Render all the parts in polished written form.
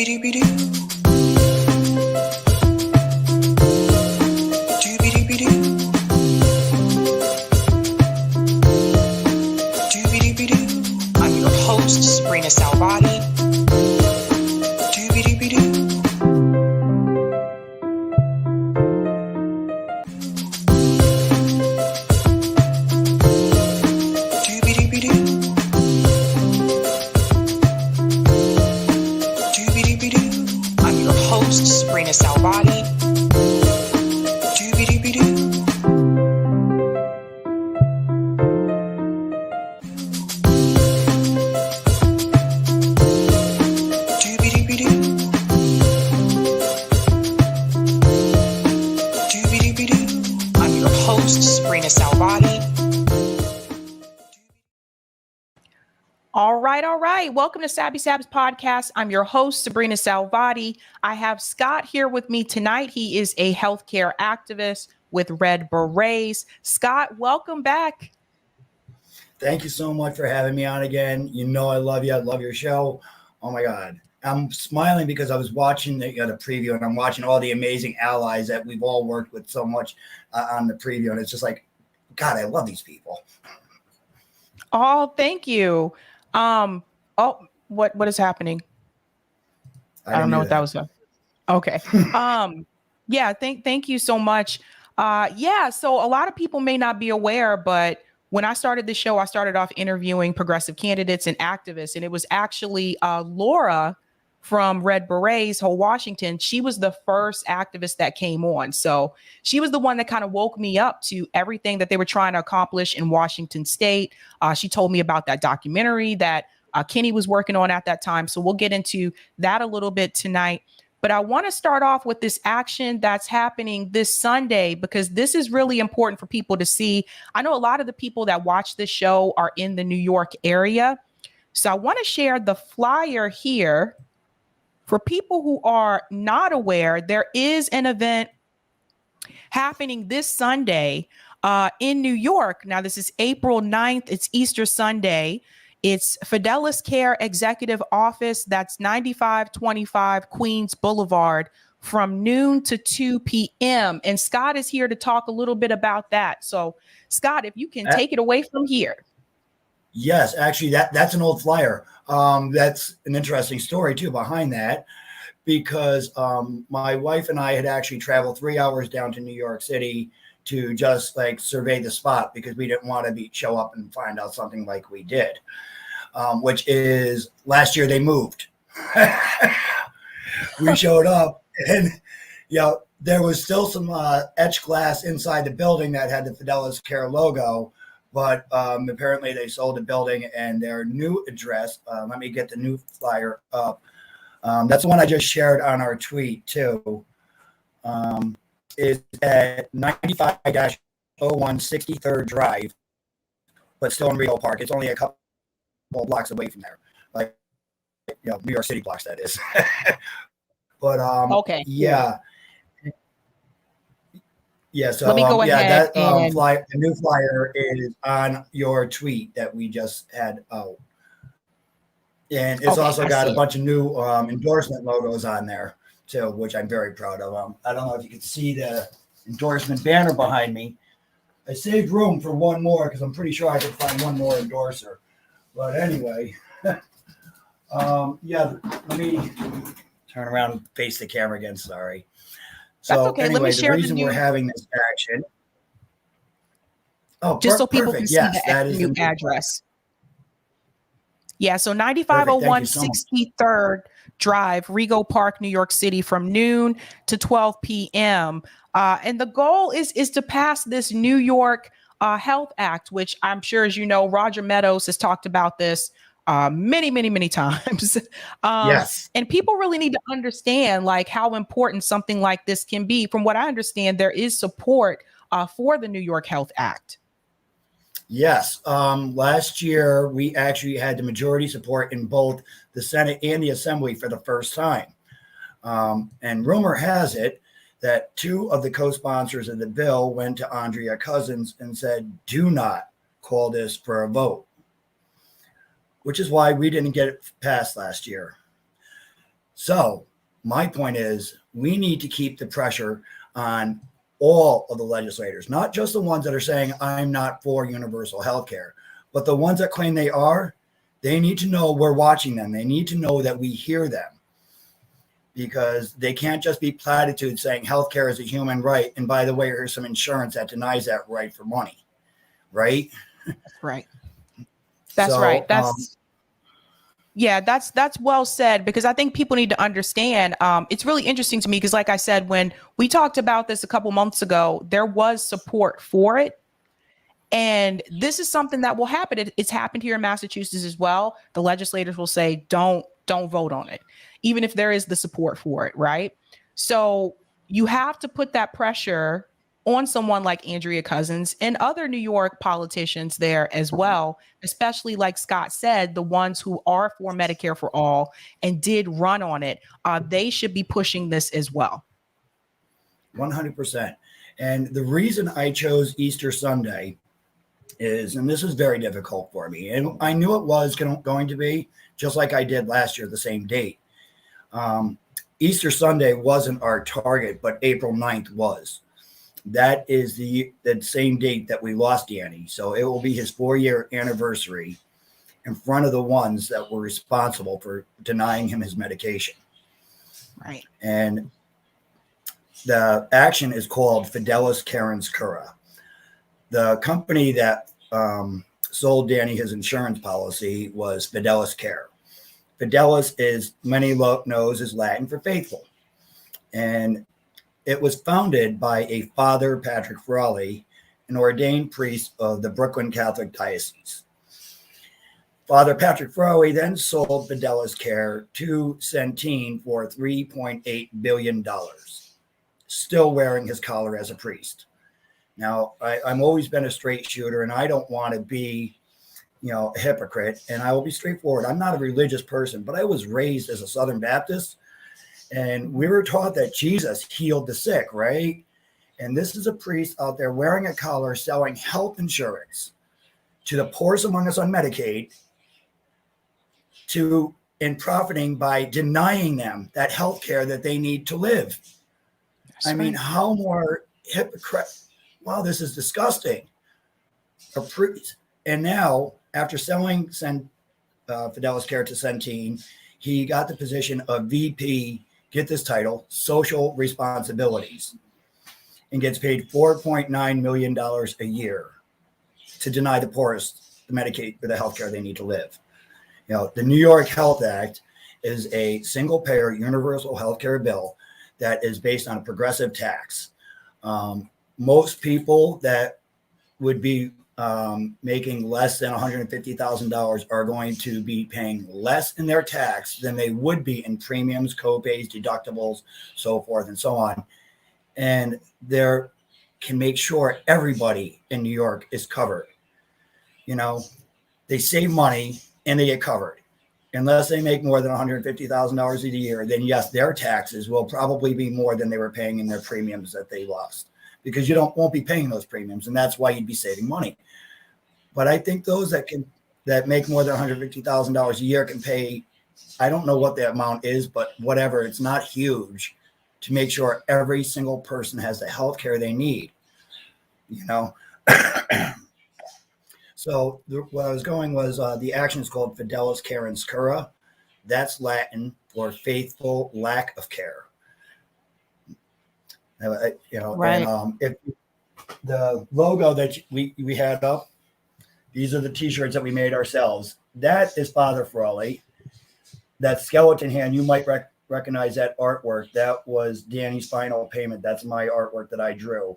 I'm your host, sabrinasalvati. I'm your host, sabrinasalvati. I'm your host, sabrinasalvati. All right. Welcome to Sabs podcast. I'm your host, Sabrina Salvati. I have Scott here with me tonight. He is a healthcare activist with Red Berets. Scott, welcome back. Thank you so much for having me on again. You know I love you. I love your show. Oh, my God. I'm smiling because I was watching the preview, and I'm watching all the amazing allies that we've all worked with so much on the preview. And it's just like, God, I love these people. Oh, thank you. What is happening? I don't know what that was. Okay. Yeah, thank you so much. So a lot of people may not be aware, but when I started the show, I started off interviewing progressive candidates and activists, and it was actually Laura from Red Berets, Washington. She was the first activist that came on. So she was the one that kind of woke me up to everything that they were trying to accomplish in Washington State. She told me about that documentary that Kenny was working on at that time. So we'll get into that a little bit tonight. But I want to start off with this action that's happening this Sunday, because this is really important for people to see. I know a lot of the people that watch this show are in the New York area. So I want to share the flyer here. For people who are not aware, there is an event happening this Sunday in New York. Now, this is April 9th. It's Easter Sunday. It's Fidelis Care Executive Office. That's 9525 Queens Boulevard from noon to 2 p.m. And Scott is here to talk a little bit about that. So, Scott, if you can take it away from here. Yes, actually, that's an old flyer. That's an interesting story, too, behind that, because my wife and I had actually traveled 3 hours down to New York City to just like survey the spot, because we didn't want to show up and find out something like we did, which is last year they moved. We showed up, and there was still some etched glass inside the building that had the Fidelis Care logo, but apparently they sold the building, and their new address, let me get the new flyer up. That's the one I just shared on our tweet too. Is at 95-01 63rd Drive, but still in Rego Park. It's only a couple blocks away from there, like New York City blocks, that is. But okay, yeah. So let me go ahead. That flyer, the new flyer is on your tweet that we just had out, and it's also got a bunch of new endorsement logos on there too, which I'm very proud of. I don't know if you can see the endorsement banner behind me. I saved room for one more because I'm pretty sure I could find one more endorser. But anyway, let me turn around and face the camera again. Sorry. So that's okay. Anyway, let me share the reason we're having this action. Oh, just so people can see the new address. Yeah, so 9501 63rd Drive, Rego Park, New York City, from noon to 12 p.m. And the goal is to pass this New York Health Act, which I'm sure, as you know, Roger Meadows has talked about this many times. Yes. And people really need to understand like how important something like this can be. From what I understand, there is support for the New York Health Act. Yes. Last year, we actually had the majority support in both the Senate and the Assembly for the first time. And rumor has it that two of the co-sponsors of the bill went to Andrea Cousins and said, do not call this for a vote, which is why we didn't get it passed last year. So my point is we need to keep the pressure on all of the legislators, not just the ones that are saying, I'm not for universal health care, but the ones that claim they are. They need to know we're watching them. They need to know that we hear them, because they can't just be platitudes saying healthcare is a human right. And by the way, here's some insurance that denies that right for money. Right. That's right. That's right. That's well said, because I think people need to understand. It's really interesting to me because, like I said, when we talked about this a couple months ago, there was support for it. And this is something that will happen. It's happened here in Massachusetts as well. The legislators will say, don't vote on it, even if there is the support for it, right? So you have to put that pressure on someone like Andrea Cousins and other New York politicians there as well, especially, like Scott said, the ones who are for Medicare for all and did run on it. They should be pushing this as well. 100%. And the reason I chose Easter Sunday is, and this is very difficult for me, and I knew it was going to be, just like I did last year, the same date. Easter Sunday wasn't our target, but April 9th was. That is the same date that we lost Danny. So it will be his 4-year anniversary in front of the ones that were responsible for denying him his medication. Right. And the action is called Fidelis Care. The company that sold Danny his insurance policy was Fidelis Care. Fidelis, is many knows, is Latin for faithful. And it was founded by a Father Patrick Frawley, an ordained priest of the Brooklyn Catholic Diocese. Father Patrick Frawley then sold Fidelis Care to Centene for $3.8 billion, still wearing his collar as a priest. Now, I'm always been a straight shooter, and I don't want to be, a hypocrite, and I will be straightforward. I'm not a religious person, but I was raised as a Southern Baptist, and we were taught that Jesus healed the sick, right? And this is a priest out there wearing a collar, selling health insurance to the poorest among us on Medicaid, and profiting by denying them that health care that they need to live. That's right. Mean, how more hypocrite? Wow, this is disgusting. And now, after selling Fidelis Care to Centene, he got the position of VP, get this title, Social Responsibilities, and gets paid $4.9 million a year to deny the poorest the Medicaid for the health care they need to live. The New York Health Act is a single-payer universal health care bill that is based on a progressive tax. Most people that would be making less than $150,000 are going to be paying less in their tax than they would be in premiums, copays, deductibles, so forth and so on. And there can make sure everybody in New York is covered. They save money and they get covered. Unless they make more than $150,000 a year, then yes, their taxes will probably be more than they were paying in their premiums that they lost, because you won't be paying those premiums, and that's why you'd be saving money. But I think those that make more than $150,000 a year can pay, I don't know what the amount is, but whatever, it's not huge, to make sure every single person has the health care they need. So what I was going was the action is called Fidelis Care. That's Latin for faithful lack of care. Right. And if the logo that we had up, these are the T-shirts that we made ourselves. That is Father Frawley. That skeleton hand, you might recognize that artwork. That was Danny's final payment. That's my artwork that I drew,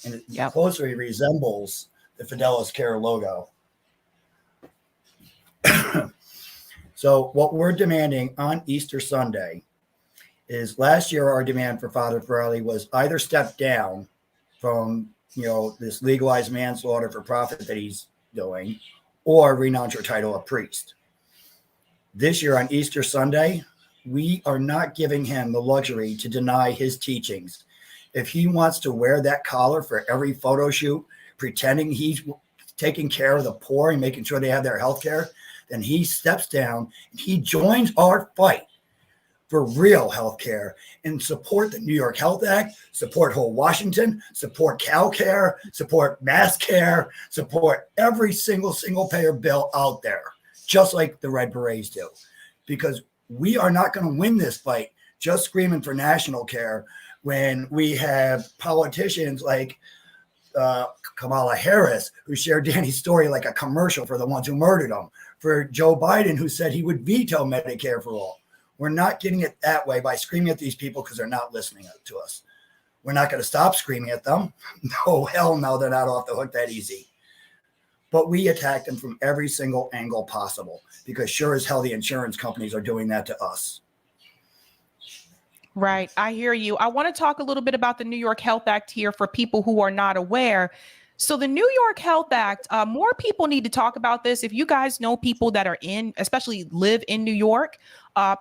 and it closely resembles the Fidelis Care logo. So what we're demanding on Easter Sunday is, last year our demand for Father Frawley was either step down from this legalized manslaughter for profit that he's doing, or renounce your title of priest. This year on Easter Sunday, we are not giving him the luxury to deny his teachings. If he wants to wear that collar for every photo shoot, pretending he's taking care of the poor and making sure they have their health care, then he steps down and he joins our fight for real health care and support the New York Health Act, support Whole Washington, support CalCare, support Mass Care, support every single payer bill out there, just like the Red Berets do. Because we are not going to win this fight just screaming for national care when we have politicians like Kamala Harris, who shared Danny's story like a commercial for the ones who murdered him, for Joe Biden, who said he would veto Medicare for all. We're not getting it that way by screaming at these people because they're not listening to us. We're not going to stop screaming at them. No, hell no, they're not off the hook that easy. But we attack them from every single angle possible because sure as hell the insurance companies are doing that to us. Right. I hear you. I want to talk a little bit about the New York Health Act here for people who are not aware. So the New York Health Act, more people need to talk about this. If you guys know people that are especially live in New York,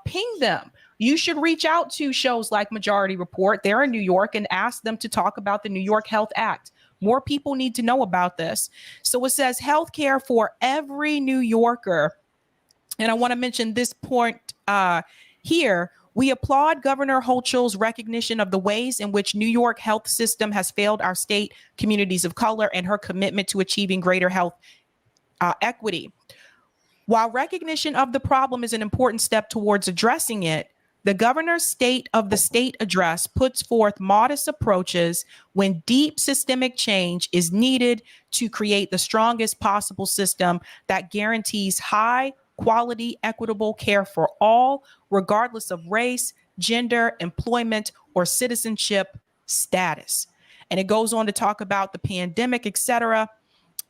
ping them. You should reach out to shows like Majority Report. They're in New York and ask them to talk about the New York Health Act. More people need to know about this. So it says healthcare for every New Yorker. And I want to mention this point here. We applaud Governor Hochul's recognition of the ways in which New York health system has failed our state communities of color and her commitment to achieving greater health equity. While recognition of the problem is an important step towards addressing it, the governor's State of the State address puts forth modest approaches when deep systemic change is needed to create the strongest possible system that guarantees high quality, equitable care for all, regardless of race, gender, employment, or citizenship status. And it goes on to talk about the pandemic, et cetera.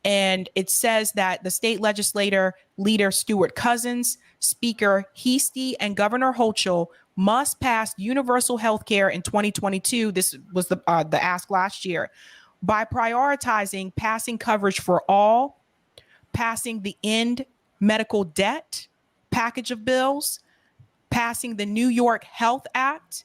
And it says that the state legislator leader Stuart Cousins, Speaker Heastie, and Governor Hochul must pass universal health care in 2022. This was the ask last year, by prioritizing passing coverage for all, passing the end medical debt package of bills, passing the New York Health Act.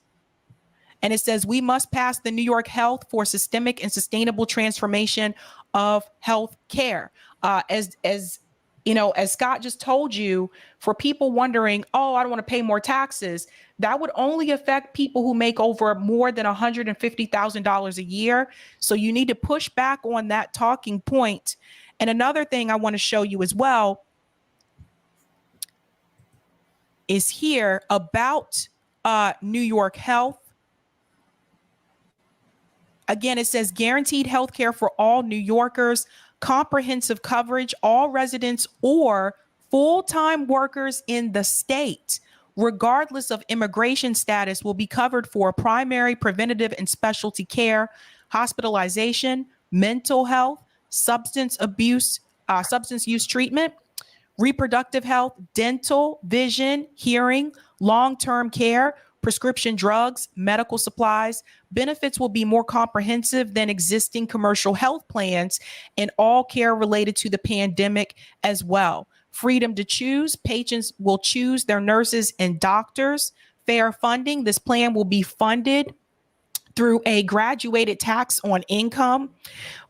And it says we must pass the New York Health for systemic and sustainable transformation of health care. As you know, as Scott just told you, for people wondering, oh, I don't want to pay more taxes, that would only affect people who make over more than $150,000 a year. So you need to push back on that talking point. And another thing I want to show you as well is here about New York Health. Again, it says guaranteed health care for all New Yorkers, comprehensive coverage, all residents or full-time workers in the state, regardless of immigration status, will be covered for primary, preventative, and specialty care, hospitalization, mental health, substance use treatment, reproductive health, dental, vision, hearing, long-term care, prescription drugs, medical supplies. Benefits will be more comprehensive than existing commercial health plans, and all care related to the pandemic as well. Freedom to choose. Patients will choose their nurses and doctors. Fair funding. This plan will be funded through a graduated tax on income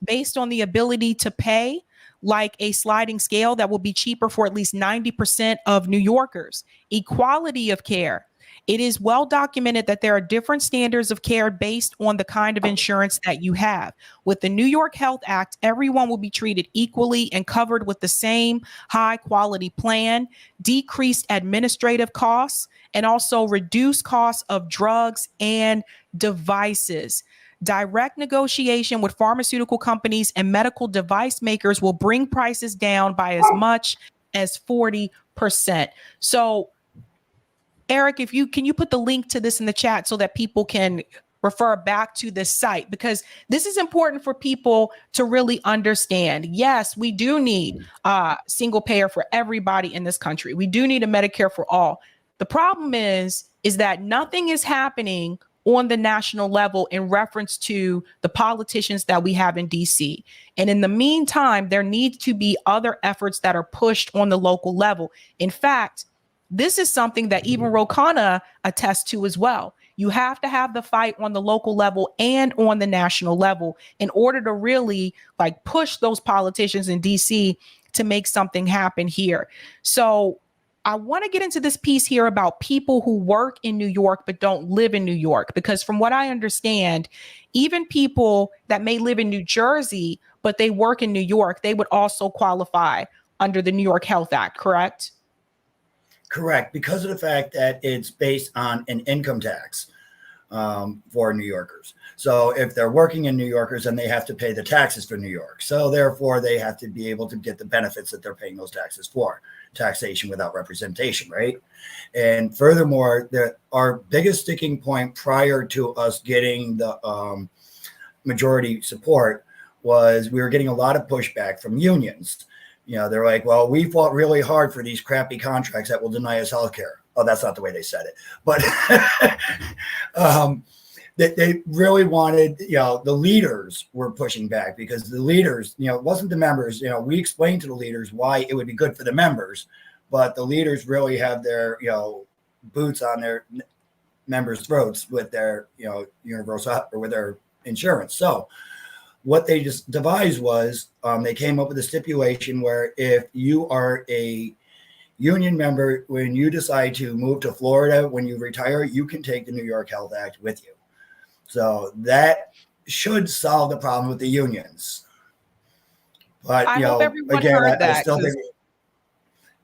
based on the ability to pay, like a sliding scale that will be cheaper for at least 90% of New Yorkers. Equality of care. It is well documented that there are different standards of care based on the kind of insurance that you have. With the New York Health Act, everyone will be treated equally and covered with the same high quality plan, decreased administrative costs, and also reduced costs of drugs and devices. Direct negotiation with pharmaceutical companies and medical device makers will bring prices down by as much as 40%. So, Eric, can you put the link to this in the chat so that people can refer back to this site, because this is important for people to really understand. Yes, we do need single payer for everybody in this country. We do need a Medicare for all. The problem is that nothing is happening on the national level in reference to the politicians that we have in DC. And in the meantime, there needs to be other efforts that are pushed on the local level. In fact, this is something that even Ro Khanna attests to as well. You have to have the fight on the local level and on the national level in order to really push those politicians in DC to make something happen here. So I want to get into this piece here about people who work in New York but don't live in New York, because from what I understand, even people that may live in New Jersey but they work in New York, they would also qualify under the New York Health Act, correct? Correct, because of the fact that it's based on an income tax for New Yorkers. So if they're working in New Yorkers, then they have to pay the taxes for New York. So therefore, they have to be able to get the benefits that they're paying those taxes for. Taxation without representation, right? And furthermore, our biggest sticking point prior to us getting the majority support was we were getting a lot of pushback from unions. You know, they're like, well, we fought really hard for these crappy contracts that will deny us health care. Oh, that's not the way they said it. But they really wanted, you know, the leaders were pushing back, because the leaders, you know, it wasn't the members. You know, we explained to the leaders why it would be good for the members, but the leaders really have their, you know, boots on their members' throats with their, you know, universal or with their insurance. So what they just devised was they came up with a stipulation where if you are a union member, when you decide to move to Florida, when you retire, you can take the New York Health Act with you. So that should solve the problem with the unions. But, I you hope know, everyone again, heard I that. still think.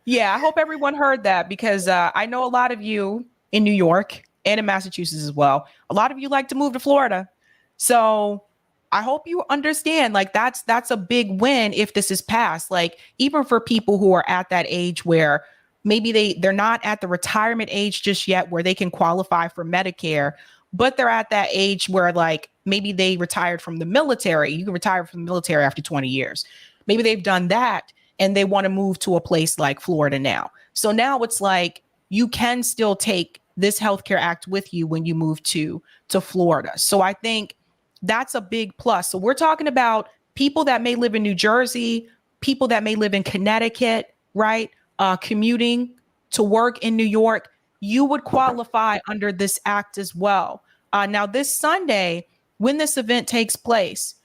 Yeah, I hope everyone heard that, because I know a lot of you in New York and in Massachusetts as well, a lot of you like to move to Florida. So I hope you understand, like, that's a big win if this is passed. Like, even for people who are at that age where maybe they're not at the retirement age just yet where they can qualify for Medicare, but they're at that age where, like, maybe they retired from the military. You can retire from the military after 20 years. Maybe they've done that and they want to move to a place like Florida now. So now it's like you can still take this healthcare act with you when you move to Florida. So I think that's a big plus. So we're talking about people that may live in New Jersey, people that may live in Connecticut, right? Commuting to work in New York, you would qualify under this act as well. Now, this Sunday, when this event takes place,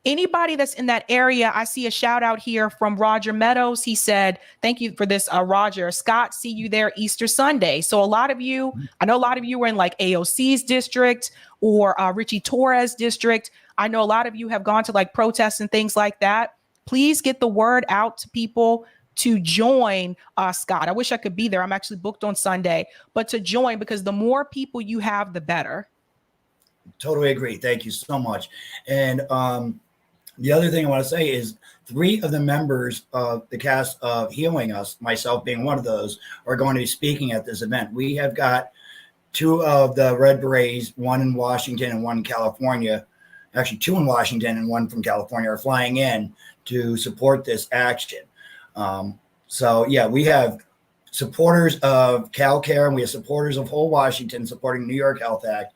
anybody that's in that area, I see a shout out here from Roger Meadows. He said, thank you for this, Roger. Scott, see you there Easter Sunday. So a lot of you, I know a lot of you were in like AOC's district or Richie Torres district. I know a lot of you have gone to like protests and things like that. Please get the word out to people to join Scott. I wish I could be there. I'm actually booked on Sunday, but to join, because the more people you have, the better. Totally agree. Thank you so much. And the other thing I want to say is 3 of the members of the cast of Healing Us, myself being one of those, are going to be speaking at this event. We have got 2 of the Red Berets, one in Washington and one in California. Actually, 2 in Washington and 1 from California are flying in to support this action. So, yeah, we have supporters of CalCare and we have supporters of whole Washington supporting the New York Health Act.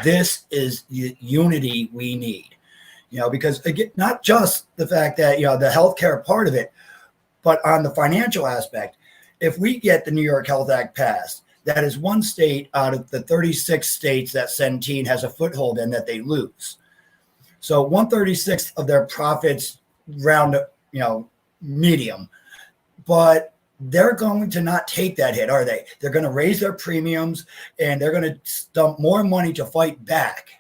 This is the unity we need. You know, because again, not just the fact that, you know, the healthcare part of it, but on the financial aspect, if we get the New York Health Act passed, that is one state out of the 36 states that Centene has a foothold in that they lose. So 1/36 of their profits round, you know, medium, but they're going to not take that hit, are they? They're going to raise their premiums and they're going to dump more money to fight back.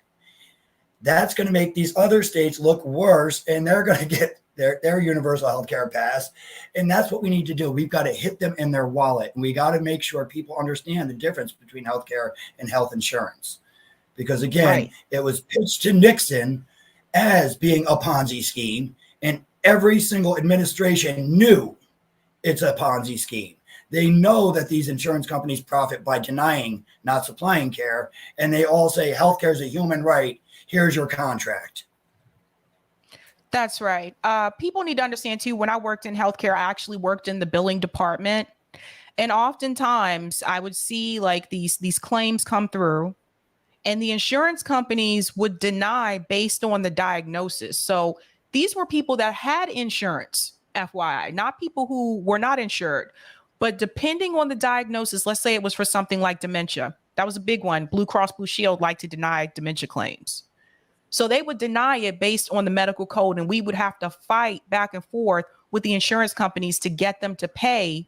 That's going to make these other states look worse, and they're going to get their universal health care pass. And that's what we need to do. We've got to hit them in their wallet, and we got to make sure people understand the difference between healthcare and health insurance. Because again, right, it was pitched to Nixon as being a Ponzi scheme, and every single administration knew it's a Ponzi scheme. They know that these insurance companies profit by denying, not supplying care, and they all say healthcare is a human right. Here's your contract. That's right. People need to understand too, when I worked in healthcare, I actually worked in the billing department. And oftentimes I would see like these claims come through and the insurance companies would deny based on the diagnosis. So these were people that had insurance, FYI, not people who were not insured. But depending on the diagnosis, let's say it was for something like dementia. That was a big one. Blue Cross Blue Shield liked to deny dementia claims. So they would deny it based on the medical code, and we would have to fight back and forth with the insurance companies to get them to pay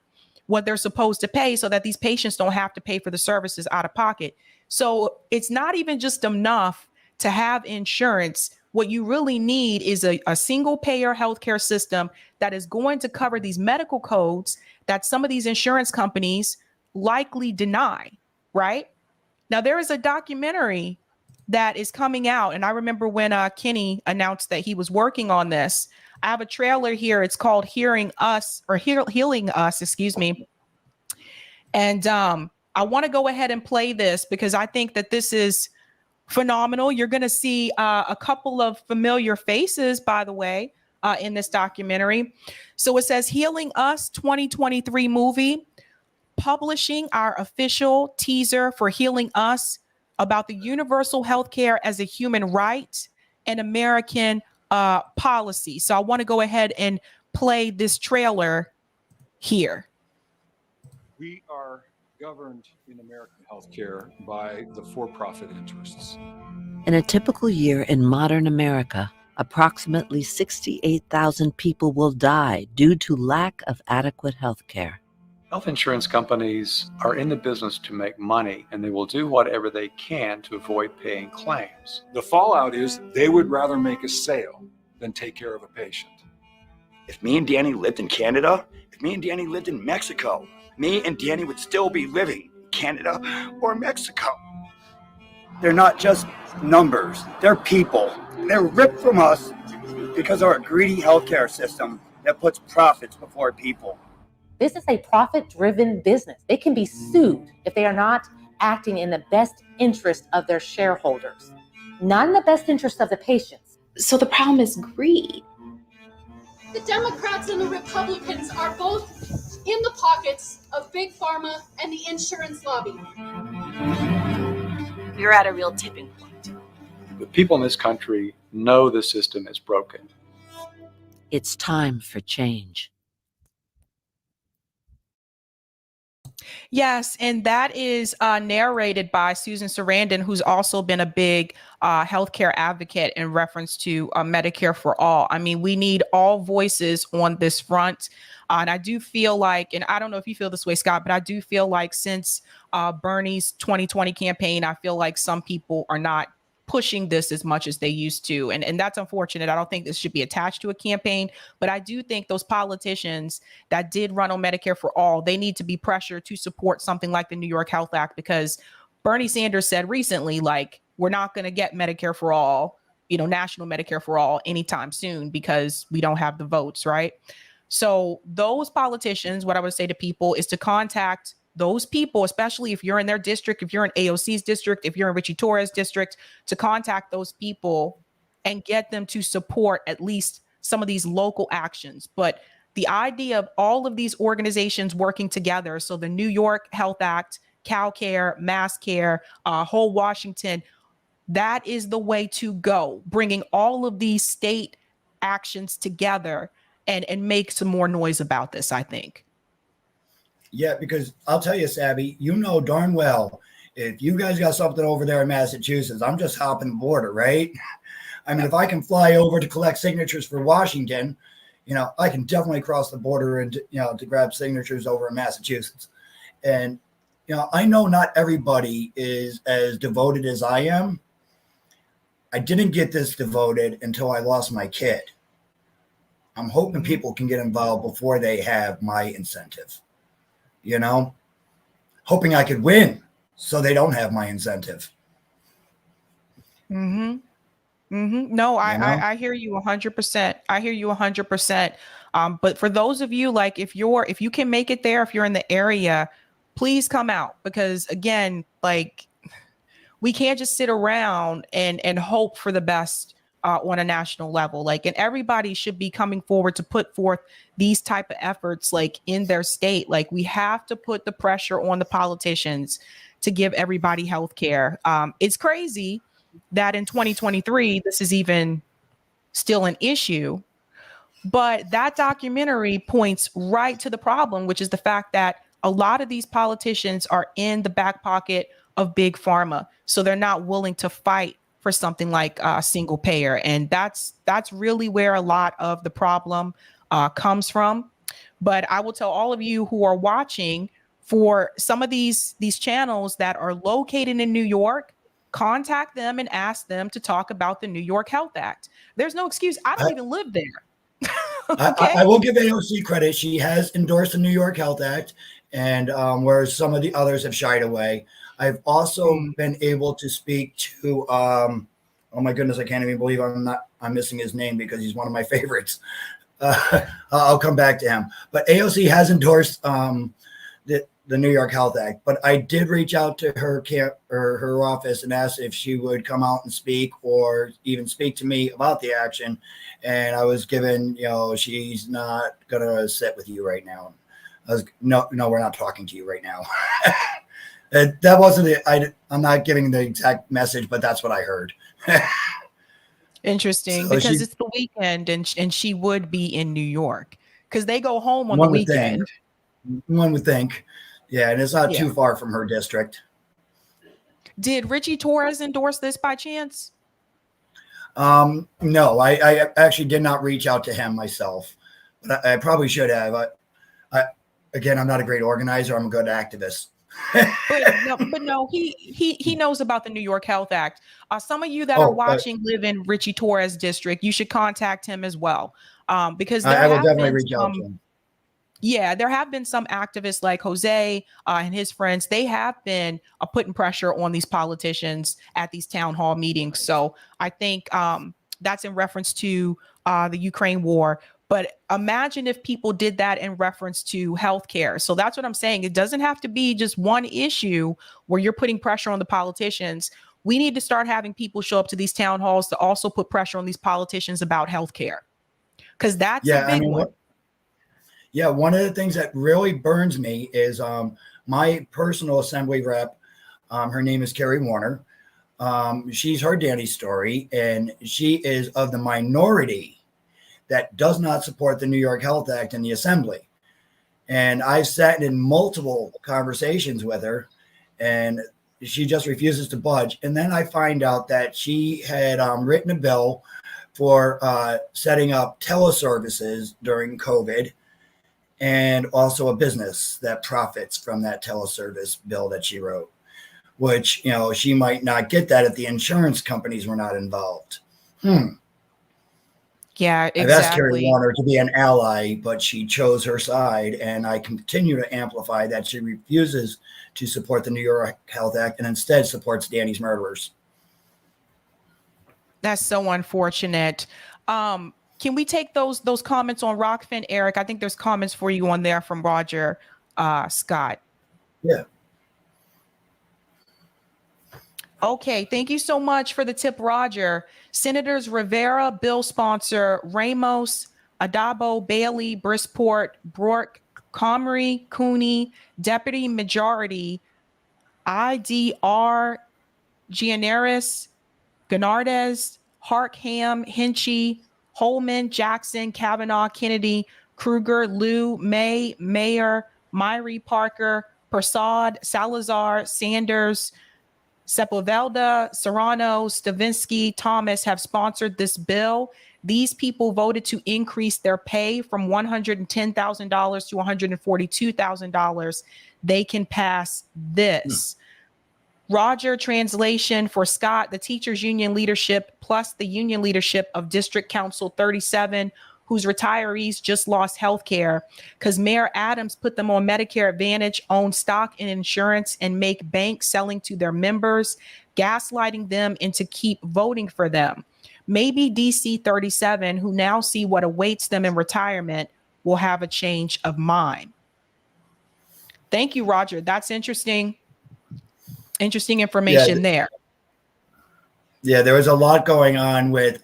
what they're supposed to pay so that these patients don't have to pay for the services out of pocket. So it's not even just enough to have insurance. What you really need is a single payer healthcare system that is going to cover these medical codes that some of these insurance companies likely deny, right? Now, there is a documentary that is coming out, and I remember when Kenny announced that he was working on this. I have a trailer here. It's called Healing Us, excuse me. And I want to go ahead and play this because I think that this is phenomenal. You're going to see a couple of familiar faces, by the way, in this documentary. So it says Healing Us 2023 movie, publishing our official teaser for Healing Us about the universal healthcare as a human right and American policy. So I want to go ahead and play this trailer here. We are governed in American healthcare by the for-profit interests. In a typical year in modern America, approximately 68,000 people will die due to lack of adequate health care. Health insurance companies are in the business to make money, and they will do whatever they can to avoid paying claims. The fallout is they would rather make a sale than take care of a patient. If me and Danny lived in Canada, if me and Danny lived in Mexico, me and Danny would still be living in Canada or Mexico. They're not just numbers, they're people. They're ripped from us because of our greedy healthcare system that puts profits before people. This is a profit-driven business. They can be sued if they are not acting in the best interest of their shareholders, not in the best interest of the patients. So the problem is greed. The Democrats and the Republicans are both in the pockets of Big Pharma and the insurance lobby. We're at a real tipping point. The people in this country know the system is broken. It's time for change. Yes, and that is narrated by Susan Sarandon, who's also been a big healthcare advocate in reference to Medicare for All. I mean, we need all voices on this front. And I do feel like, and I don't know if you feel this way, Scott, but I do feel like since Bernie's 2020 campaign, I feel like some people are not pushing this as much as they used to. And that's unfortunate. I don't think this should be attached to a campaign, but I do think those politicians that did run on Medicare for All, they need to be pressured to support something like the New York Health Act, because Bernie Sanders said recently, like, we're not going to get Medicare for all, national Medicare for all anytime soon because we don't have the votes, right? So those politicians, what I would say to people is to contact those people, especially if you're in their district, if you're in AOC's district, if you're in Richie Torres' district, to contact those people and get them to support at least some of these local actions. But the idea of all of these organizations working together, so the New York Health Act, CalCare, MassCare, whole Washington, that is the way to go, bringing all of these state actions together and make some more noise about this, I think. Yeah, because I'll tell you, Sabby, you know darn well, if you guys got something over there in Massachusetts, I'm just hopping the border, right? I mean, if I can fly over to collect signatures for Washington, I can definitely cross the border and, to grab signatures over in Massachusetts. And, I know not everybody is as devoted as I am. I didn't get this devoted until I lost my kid. I'm hoping people can get involved before they have my incentive. Hoping I could win so they don't have my incentive. No, I hear you 100%. I hear you 100%. But for those of you, like, if you can make it there, if you're in the area, please come out, because again, like, we can't just sit around and hope for the best on a national level. Like, and everybody should be coming forward to put forth these type of efforts, like, in their state. Like, we have to put the pressure on the politicians to give everybody health care. It's crazy that in 2023, this is even still an issue, but that documentary points right to the problem, which is the fact that a lot of these politicians are in the back pocket of Big Pharma. So they're not willing to fight for something like a single payer. And that's really where a lot of the problem comes from. But I will tell all of you who are watching, for some of these channels that are located in New York, contact them and ask them to talk about the New York Health Act. There's no excuse. I don't even live there. Okay. I will give AOC credit. She has endorsed the New York Health Act, and whereas some of the others have shied away. I've also been able to speak to, oh my goodness, I can't even believe I'm missing his name because he's one of my favorites. I'll come back to him. But AOC has endorsed the New York Health Act. But I did reach out to her office and ask if she would come out and speak or even speak to me about the action. And I was given, she's not going to sit with you right now. No, we're not talking to you right now. That wasn't it. I'm not giving the exact message, but that's what I heard. Interesting, So because it's the weekend and she would be in New York because they go home on the weekend. One would think. Yeah, and it's not too far from her district. Did Richie Torres endorse this by chance? No, I actually did not reach out to him myself, but I probably should have. Again, I'm not a great organizer. I'm a good activist. but no, he knows about the New York Health Act. Some of you that are watching live in Richie Torres district. You should contact him as well, because I will definitely reach out to him. Yeah, there have been some activists like Jose and his friends. They have been putting pressure on these politicians at these town hall meetings. So I think that's in reference to the Ukraine war. But imagine if people did that in reference to healthcare. So that's what I'm saying. It doesn't have to be just one issue where you're putting pressure on the politicians. We need to start having people show up to these town halls to also put pressure on these politicians about healthcare, because that's a big one. One of the things that really burns me is my personal assembly rep. Her name is Carrie Warner. She's heard Danny's story, and she is of the minority that does not support the New York Health Act in the assembly. And I've sat in multiple conversations with her, and she just refuses to budge. And then I find out that she had written a bill for setting up teleservices during COVID, and also a business that profits from that teleservice bill that she wrote, which, she might not get that if the insurance companies were not involved. Yeah, exactly. I've asked Carrie Warner to be an ally, but she chose her side, and I continue to amplify that she refuses to support the New York Health Act and instead supports Danny's murderers. That's so unfortunate. Can we take those comments on Rockfin, Eric? I think there's comments for you on there from Roger Scott. Yeah. Okay, thank you so much for the tip, Roger. Senators Rivera, bill sponsor Ramos, Adabo, Bailey, Brisport, Brock, Comrie, Cooney, Deputy Majority, IDR, Gianaris, Ganardes, Harkham, Hinchy, Holman, Jackson, Kavanaugh, Kennedy, Kruger, Liu, May, Mayer, Myrie, Parker, Prasad, Salazar, Sanders, Sepulveda, Serrano, Stavinsky, Thomas have sponsored this bill. These people voted to increase their pay from $110,000 to $142,000. They can pass this. Roger, translation for Scott, the teachers union leadership plus the union leadership of District Council 37, whose retirees just lost health care because Mayor Adams put them on Medicare Advantage, own stock in insurance, and make bank selling to their members, gaslighting them into keep voting for them. Maybe DC 37, who now see what awaits them in retirement, will have a change of mind. Thank you, Roger. That's interesting. Interesting information there. Yeah, there was a lot going on with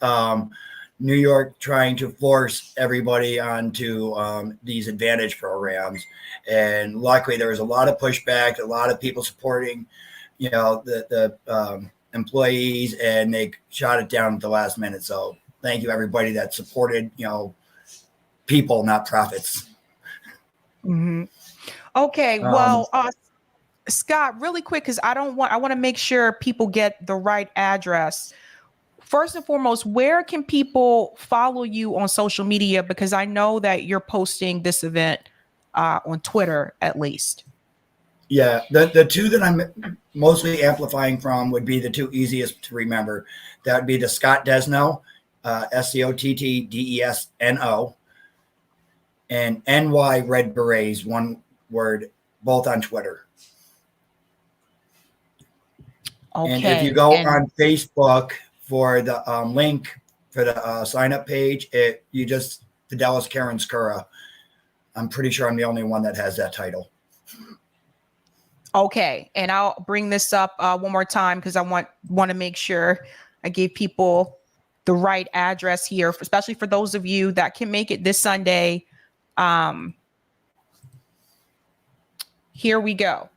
New York trying to force everybody onto these advantage programs. And luckily, there was a lot of pushback, a lot of people supporting, the employees, and they shot it down at the last minute. So thank you, everybody that supported, people, not profits. Mm-hmm. Okay, well, Scott, really quick, because I want to make sure people get the right address. first and foremost, where can people follow you on social media? Because I know that you're posting this event on Twitter, at least. Yeah, the two that I'm mostly amplifying from would be the two easiest to remember. That would be the Scott Desno, SCOTTDESNO, and NY Red Berets, one word, both on Twitter. Okay. And if you go on Facebook for the link for the sign up page, you just Fidelis Karen's Kura. I'm pretty sure I'm the only one that has that title. Okay, and I'll bring this up one more time because I want to make sure I gave people the right address here, especially for those of you that can make it this Sunday. Here we go.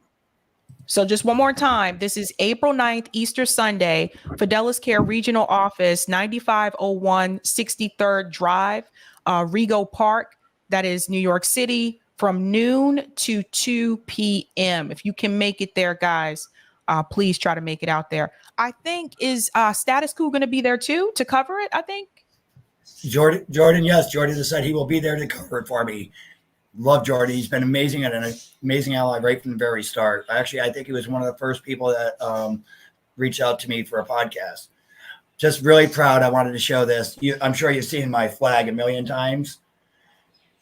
So just one more time, this is April 9th, Easter Sunday, Fidelis Care Regional Office, 9501 63rd Drive, Rego Park, that is New York City, from noon to 2 p.m. If you can make it there, guys, please try to make it out there. I think, is Status Quo going to be there too to cover it, I think? Jordan, yes. Jordan said he will be there to cover it for me. Love Jordan. He's been amazing and an amazing ally right from the very start. Actually, I think he was one of the first people that reached out to me for a podcast. Just really proud. I wanted to show this. I'm sure you've seen my flag a million times.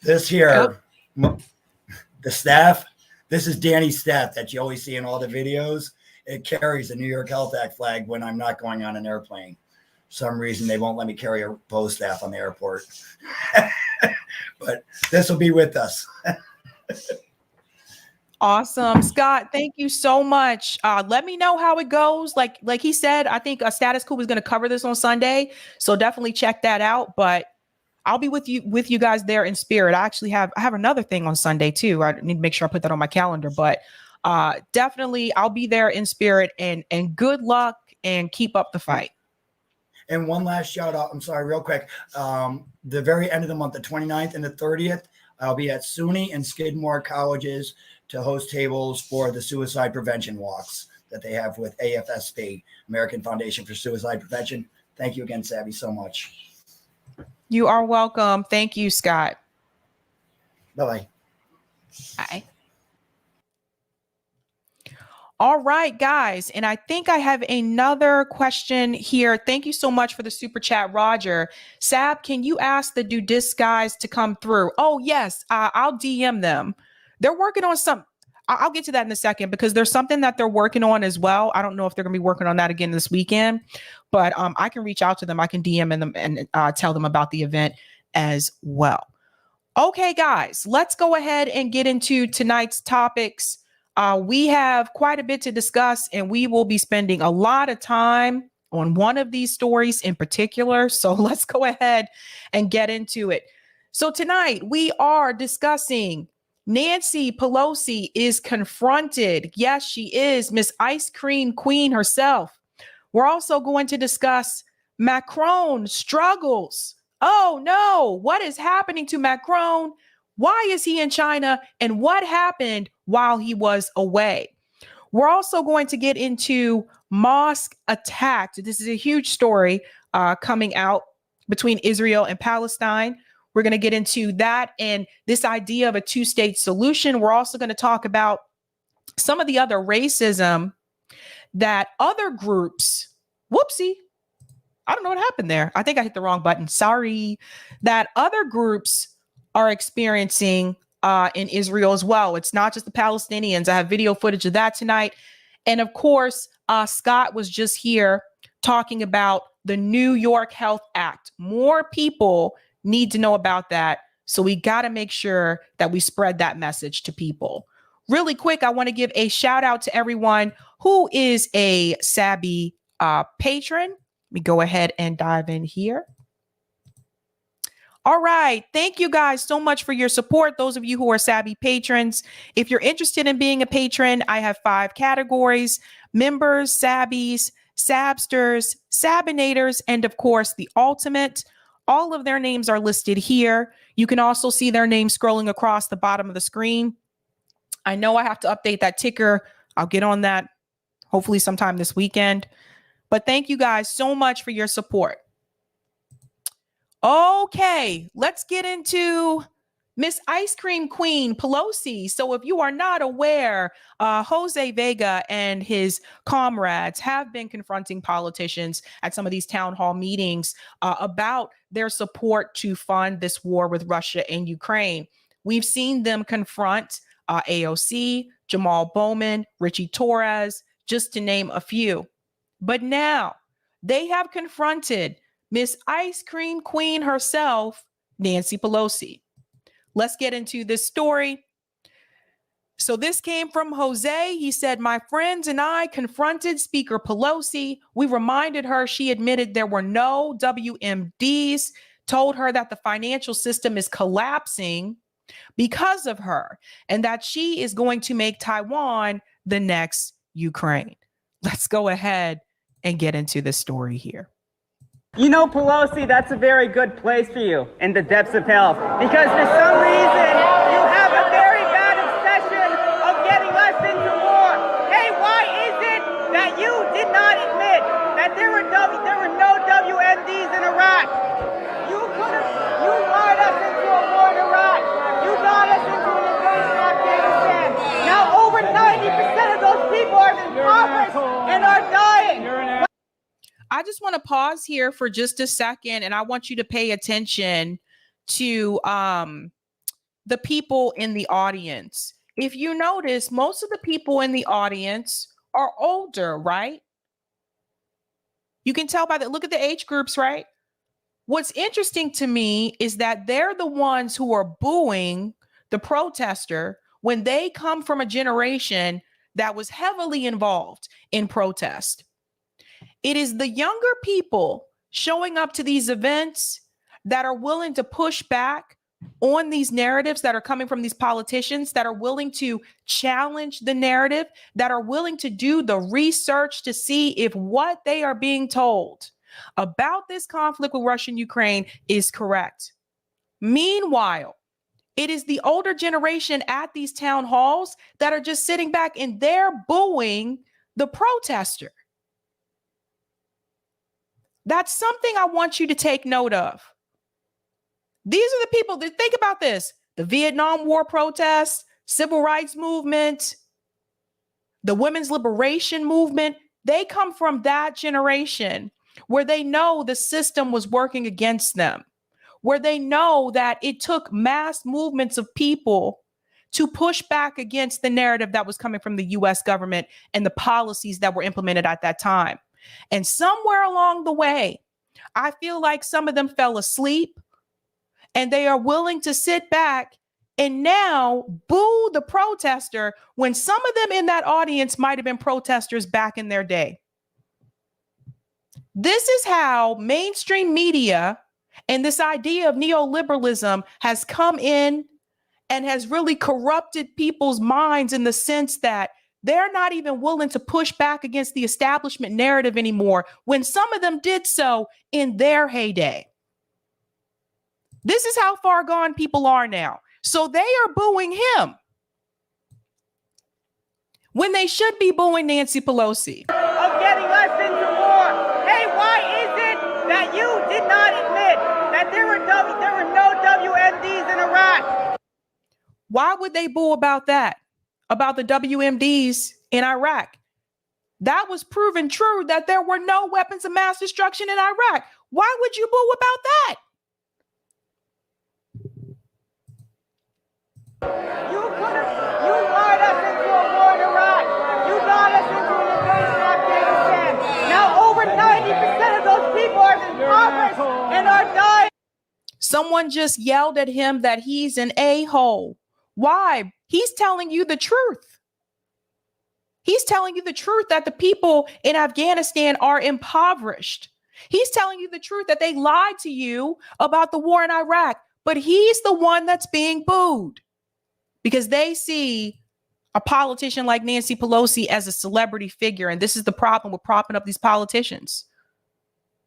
This here, the staff, this is Danny's staff that you always see in all the videos. It carries the New York Health Act flag when I'm not going on an airplane. For some reason, they won't let me carry a post staff on the airport. But this will be with us. Awesome. Scott, thank you so much. Let me know how it goes. Like he said, I think Status Quo is going to cover this on Sunday. So definitely check that out. But I'll be with you guys there in spirit. I have another thing on Sunday too. I need to make sure I put that on my calendar, but definitely I'll be there in spirit, and good luck and keep up the fight. And one last shout out. I'm sorry, real quick. The very end of the month, the 29th and the 30th, I'll be at SUNY and Skidmore colleges to host tables for the suicide prevention walks that they have with AFSP, American Foundation for Suicide Prevention. Thank you again, Sabby, so much. You are welcome. Thank you, Scott. Bye-bye. Bye. All right, guys. And I think I have another question here. Thank you so much for the super chat, Roger. Sab, can you ask the Dudis guys to come through? Oh, yes. I'll DM them. They're working on some. I'll get to that in a second because there's something that they're working on as well. I don't know if they're going to be working on that again this weekend, but I can reach out to them. I can DM them and tell them about the event as well. Okay, guys, let's go ahead and get into tonight's topics. We have quite a bit to discuss, and we will be spending a lot of time on one of these stories in particular. So let's go ahead and get into it. So tonight we are discussing Nancy Pelosi is confronted. Yes, she is Miss Ice Cream Queen herself. We're also going to discuss Macron struggles. Oh no, what is happening to Macron? Why is he in China? And what happened while he was away? We're also going to get into mosque attacked. This is a huge story coming out between Israel and Palestine. We're going to get into that and this idea of a two-state solution. We're also going to talk about some of the other racism that other groups, whoopsie, I don't know what happened there. I think I hit the wrong button. Sorry. That other groups are experiencing in Israel as well. It's not just the Palestinians. I have video footage of that tonight. And of course, Scott was just here talking about the New York Health Act. More people need to know about that. So we got to make sure that we spread that message to people. Really quick, I want to give a shout out to everyone who is a Sabby patron. Let me go ahead and dive in here. All right. Thank you guys so much for your support. Those of you who are Sabby patrons, if you're interested in being a patron, I have 5 categories: members, Sabbies, Sabsters, Sabinators, and of course, the ultimate. All of their names are listed here. You can also see their names scrolling across the bottom of the screen. I know I have to update that ticker. I'll get on that hopefully sometime this weekend. But thank you guys so much for your support. Okay, let's get into Miss Ice Cream Queen Pelosi. So if you are not aware, Jose Vega and his comrades have been confronting politicians at some of these town hall meetings about their support to fund this war with Russia and Ukraine. We've seen them confront AOC, Jamal Bowman, Richie Torres, just to name a few. But now they have confronted Miss Ice Cream Queen herself, Nancy Pelosi. Let's get into this story. So this came from Jose. He said, my friends and I confronted Speaker Pelosi. We reminded her she admitted there were no WMDs, told her that the financial system is collapsing because of her, and that she is going to make Taiwan the next Ukraine. Let's go ahead and get into this story here. You know, Pelosi, that's a very good place for you in the depths of hell, because for some reason you have a very bad obsession of getting us into war. Hey, why is it that you did not admit that there were no WMDs in Iraq? You lured us into a war in Iraq. You got us into an invasion of Afghanistan. Now over 90% of those people are impoverished and are dying. I just want to pause here for just a second, and I want you to pay attention to the people in the audience. If you notice, most of the people in the audience are older, right? You can tell by that. Look at the age groups, right? What's interesting to me is that they're the ones who are booing the protester when they come from a generation that was heavily involved in protest. It is the younger people showing up to these events that are willing to push back on these narratives that are coming from these politicians, that are willing to challenge the narrative, that are willing to do the research to see if what they are being told about this conflict with Russia and Ukraine is correct. Meanwhile, it is the older generation at these town halls that are just sitting back and they're booing the protester. That's something I want you to take note of. These are the people that think about this. The Vietnam War protests, civil rights movement, the women's liberation movement. They come from that generation where they know the system was working against them, where they know that it took mass movements of people to push back against the narrative that was coming from the US government and the policies that were implemented at that time. And somewhere along the way, I feel like some of them fell asleep and they are willing to sit back and now boo the protester when some of them in that audience might have been protesters back in their day. This is how mainstream media and this idea of neoliberalism has come in and has really corrupted people's minds in the sense that they're not even willing to push back against the establishment narrative anymore when some of them did so in their heyday. This is how far gone people are now. So they are booing him when they should be booing Nancy Pelosi. Of getting us into war. Hey, why is it that you did not admit that there were no WMDs in Iraq? Why would they boo about that? About the WMDs in Iraq? That was proven true that there were no weapons of mass destruction in Iraq. Why would you boo about that? You lured us into a war in Iraq. You got us into an invasion of Afghanistan. Now over 90% of those people are impoverished and are dying. Someone just yelled at him that he's an a-hole. Why? He's telling you the truth. He's telling you the truth that the people in Afghanistan are impoverished. He's telling you the truth that they lied to you about the war in Iraq, but he's the one that's being booed because they see a politician like Nancy Pelosi as a celebrity figure. And this is the problem with propping up these politicians,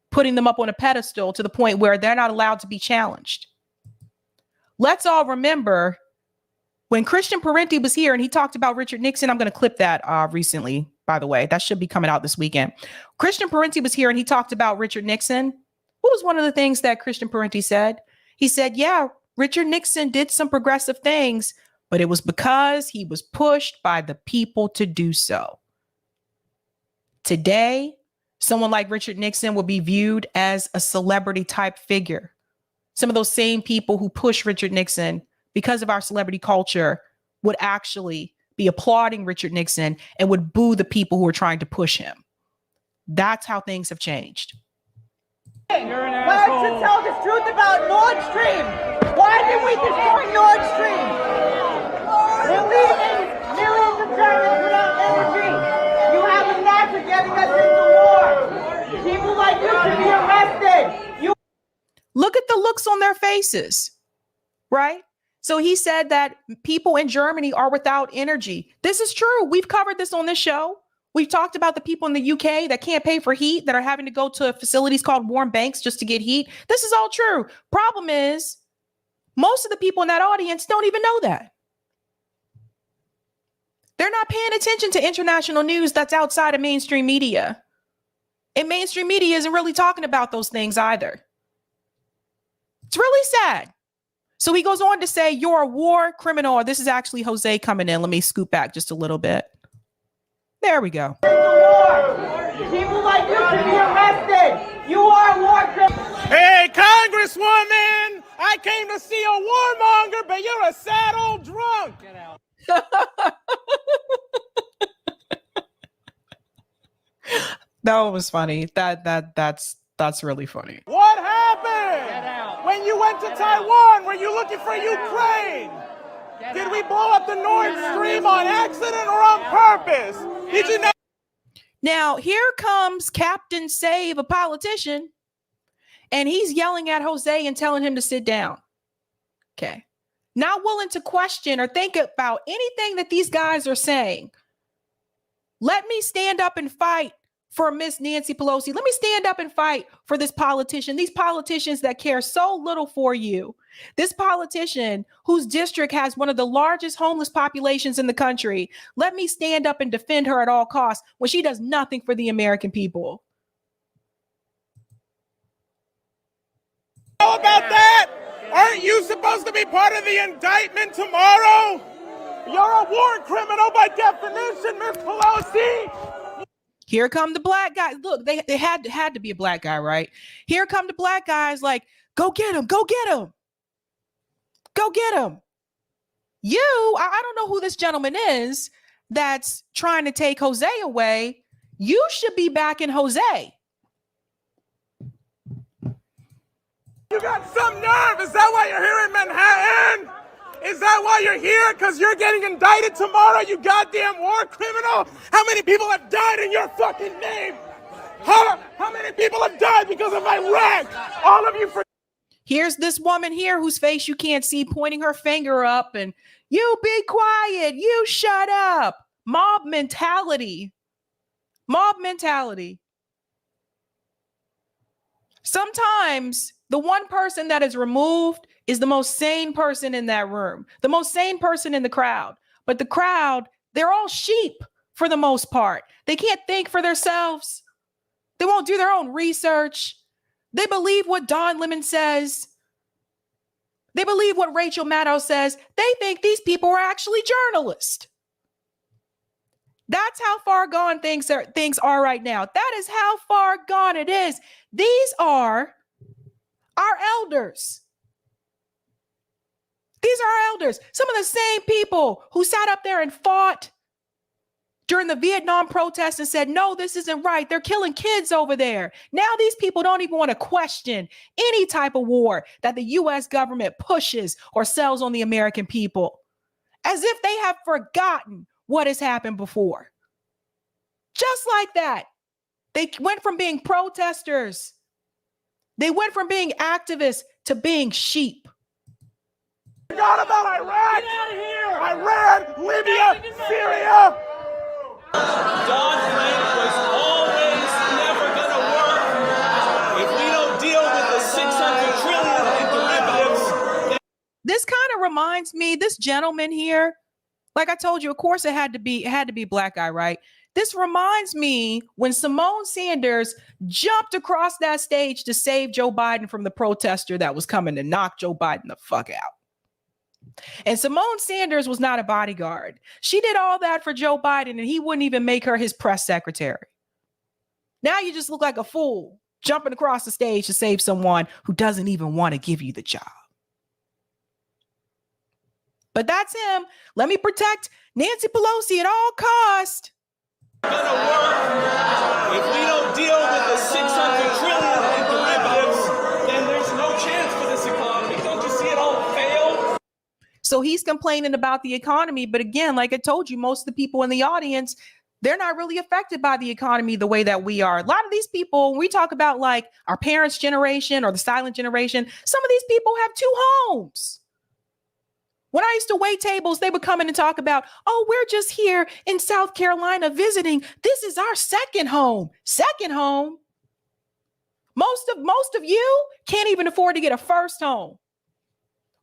putting them up on a pedestal to the point where they're not allowed to be challenged. Let's all remember when Christian Parenti was here and he talked about Richard Nixon. I'm going to clip that recently. by the way. That should be coming out this weekend. Christian Parenti was here and he talked about Richard Nixon. What was one of the things that Christian Parenti said? He said, yeah, Richard Nixon did some progressive things, but it was because he was pushed by the people to do so. Today, someone like Richard Nixon will be viewed as a celebrity type figure. Some of those same people who push Richard Nixon because of our celebrity culture would actually be applauding Richard Nixon and would boo the people who are trying to push him. That's how things have changed. Why don't you tell the truth about Nord Stream? Why did we destroy Nord Stream? We're leaving millions of Germans without energy. You have a knack for getting us into war. People like you should be arrested. Look at the looks on their faces, right? So he said that people in Germany are without energy. This is true. We've covered this on this show. We've talked about the people in the UK that can't pay for heat, that are having to go to facilities called warm banks just to get heat. This is all true. Problem is, most of the people in that audience don't even know that. They're not paying attention to international news that's outside of mainstream media. And mainstream media isn't really talking about those things either. It's really sad. So he goes on to say, you're a war criminal. This is actually Jose coming in. Let me scoot back just a little bit. There we go. People like you should be arrested. You are a war criminal. Hey, Congresswoman, I came to see a warmonger, but you're a sad old drunk. Get out. That was funny. That's really funny. What happened? When you went to Taiwan, were you looking for Ukraine? Did we blow up the Nord Stream on accident or on purpose? Did you know? Now, here comes Captain Save, a politician, and he's yelling at Jose and telling him to sit down. Okay. Not willing to question or think about anything that these guys are saying. Let me stand up and fight for Miss Nancy Pelosi. Let me stand up and fight for this politician, these politicians that care so little for you. This politician whose district has one of the largest homeless populations in the country. Let me stand up and defend her at all costs when she does nothing for the American people. How about that? Aren't you supposed to be part of the indictment tomorrow? You're a war criminal by definition, Miss Pelosi. Here come the black guys. Look, they had to be a black guy, right? Here come the black guys like, go get him, go get him. Go get him. I don't know who this gentleman is that's trying to take Jose away. You should be backing Jose. You got some nerve. Is that why you're here in Manhattan? Is that why you're here? Because you're getting indicted tomorrow, you goddamn war criminal? How many people have died in your fucking name? How many people have died because of Iraq? All of you for... Here's this woman here whose face you can't see pointing her finger up and you be quiet. You shut up. Mob mentality. Mob mentality. Sometimes the one person that is removed is the most sane person in that room, the most sane person in the crowd. But the crowd, they're all sheep for the most part. They can't think for themselves. They won't do their own research. They believe what Don Lemon says. They believe what Rachel Maddow says. They think these people are actually journalists. That's how far gone things are right now. That is how far gone it is. These are our elders. These are our elders. Some of the same people who sat up there and fought during the Vietnam protests and said, no, this isn't right. They're killing kids over there. Now these people don't even want to question any type of war that the U.S. government pushes or sells on the American people, as if they have forgotten what has happened before. Just like that. They went from being protesters. They went from being activists to being sheep. Forgot about Iraq. Get out of here. Iran, Libya, Syria. Dodd-Frank was always never going to work if we don't deal with the $600 trillion in derivatives. This kind of reminds me, this gentleman here, like I told you, of course it had to be a black guy, right? This reminds me when Simone Sanders jumped across that stage to save Joe Biden from the protester that was coming to knock Joe Biden the fuck out. And Simone Sanders was not a bodyguard. She did all that for Joe Biden, and he wouldn't even make her his press secretary. Now you just look like a fool jumping across the stage to save someone who doesn't even want to give you the job. But that's him. Let me protect Nancy Pelosi at all cost. Gonna work. If we don't deal with the 600 trillion in derivatives, then there's no chance for this economy. Don't you see it all fail? So he's complaining about the economy. But again, like I told you, most of the people in the audience, they're not really affected by the economy the way that we are. A lot of these people, when we talk about like our parents' generation or the silent generation, some of these people have 2 homes. When I used to wait tables, they would come in and talk about, oh, we're just here in South Carolina visiting. This is our second home. Second home. Most of you can't even afford to get a first home.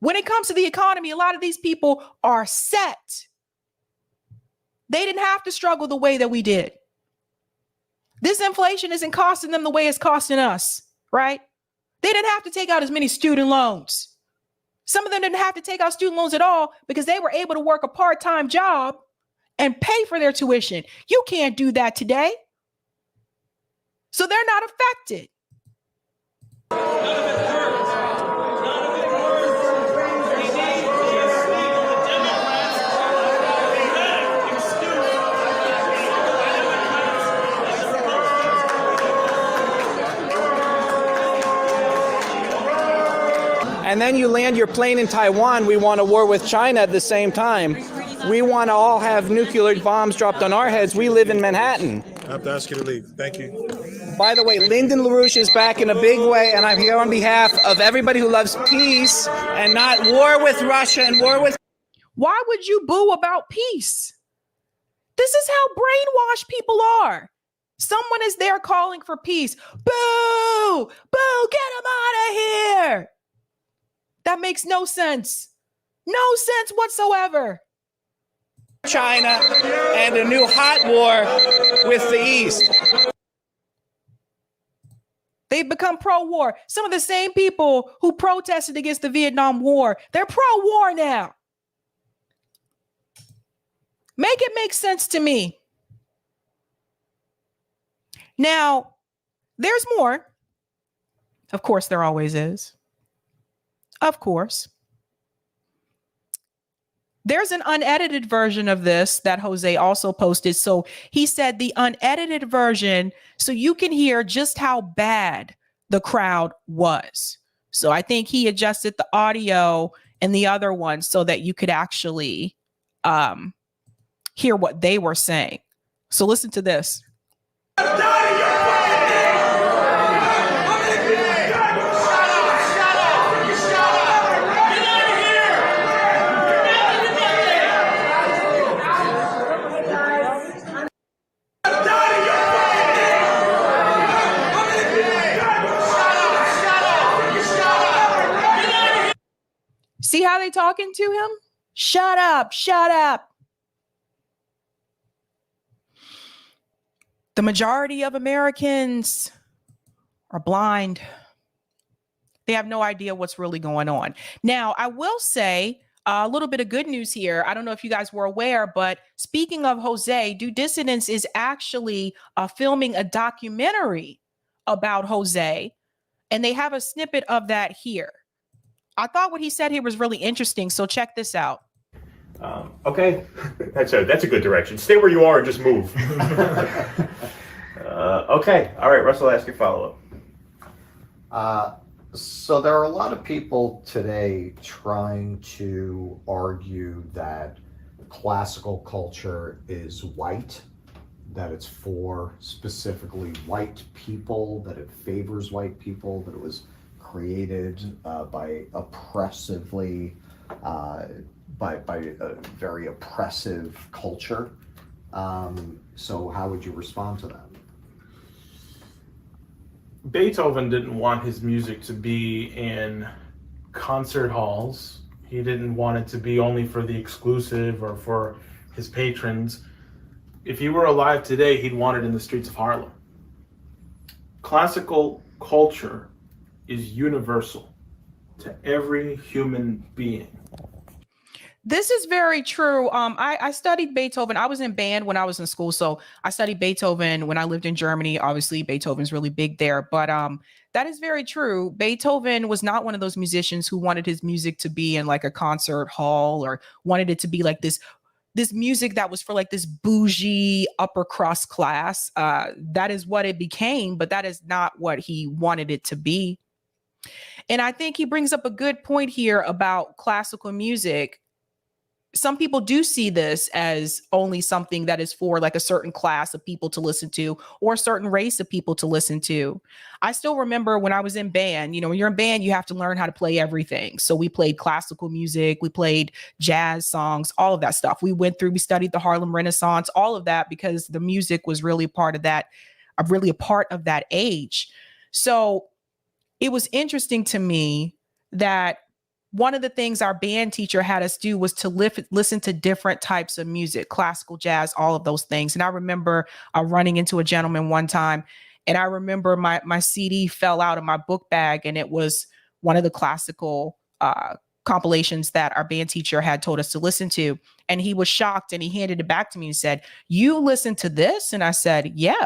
When it comes to the economy, a lot of these people are set. They didn't have to struggle the way that we did. This inflation isn't costing them the way it's costing us, right? They didn't have to take out as many student loans. Some of them didn't have to take out student loans at all because they were able to work a part-time job and pay for their tuition. You can't do that today. So they're not affected. None of it hurts. None of it hurts. We need the Democrats to excuse And then you land your plane in Taiwan. We want a war with China at the same time. We want to all have nuclear bombs dropped on our heads. We live in Manhattan. I have to ask you to leave. Thank you. By the way, Lyndon LaRouche is back in a big way, and I'm here on behalf of everybody who loves peace and not war with Russia and war with... Why would you boo about peace? This is how brainwashed people are. Someone is there calling for peace. Boo! Boo! Get him out of here! That makes no sense. No sense whatsoever. China and a new hot war with the East. They've become pro-war. Some of the same people who protested against the Vietnam War, they're pro-war now. Make it make sense to me. Now, there's more. Of course, there always is. Of course. There's an unedited version of this that Jose also posted. So he said the unedited version, so you can hear just how bad the crowd was. So I think he adjusted the audio and the other one so that you could actually hear what they were saying. So listen to this. See how they talking to him? Shut up, shut up. The majority of Americans are blind. They have no idea what's really going on. Now, I will say a little bit of good news here. I don't know if you guys were aware, but speaking of Jose, Do Dissidents is actually filming a documentary about Jose, and they have a snippet of that here. I thought what he said here was really interesting, so check this out. Okay, that's a good direction. Stay where you are and just move. Okay, all right, Russell, ask your follow-up. So there are a lot of people today trying to argue that classical culture is white, that it's for specifically white people, that it favors white people, that it was created by oppressively, by a very oppressive culture. So how would you respond to that? Beethoven didn't want his music to be in concert halls. He didn't want it to be only for the exclusive or for his patrons. If he were alive today, he'd want it in the streets of Harlem. Classical culture is universal to every human being. This is very true. I studied Beethoven. I was in band when I was in school. So I studied Beethoven when I lived in Germany. Obviously, Beethoven's really big there. But that is very true. Beethoven was not one of those musicians who wanted his music to be in like a concert hall or wanted it to be like this music that was for like this bougie upper crust class. That is what it became, but that is not what he wanted it to be. And I think he brings up a good point here about classical music. Some people do see this as only something that is for like a certain class of people to listen to or a certain race of people to listen to. I still remember when I was in band, you know, when you're in band, you have to learn how to play everything. So we played classical music, we played jazz songs, all of that stuff. We studied the Harlem Renaissance, all of that, because the music was really a part of that age. So it was interesting to me that one of the things our band teacher had us do was to listen to different types of music, classical, jazz, all of those things. And I remember running into a gentleman one time, and I remember my CD fell out of my book bag, and it was one of the classical compilations that our band teacher had told us to listen to. And he was shocked, and he handed it back to me and said, "You listen to this?" And I said, "Yeah."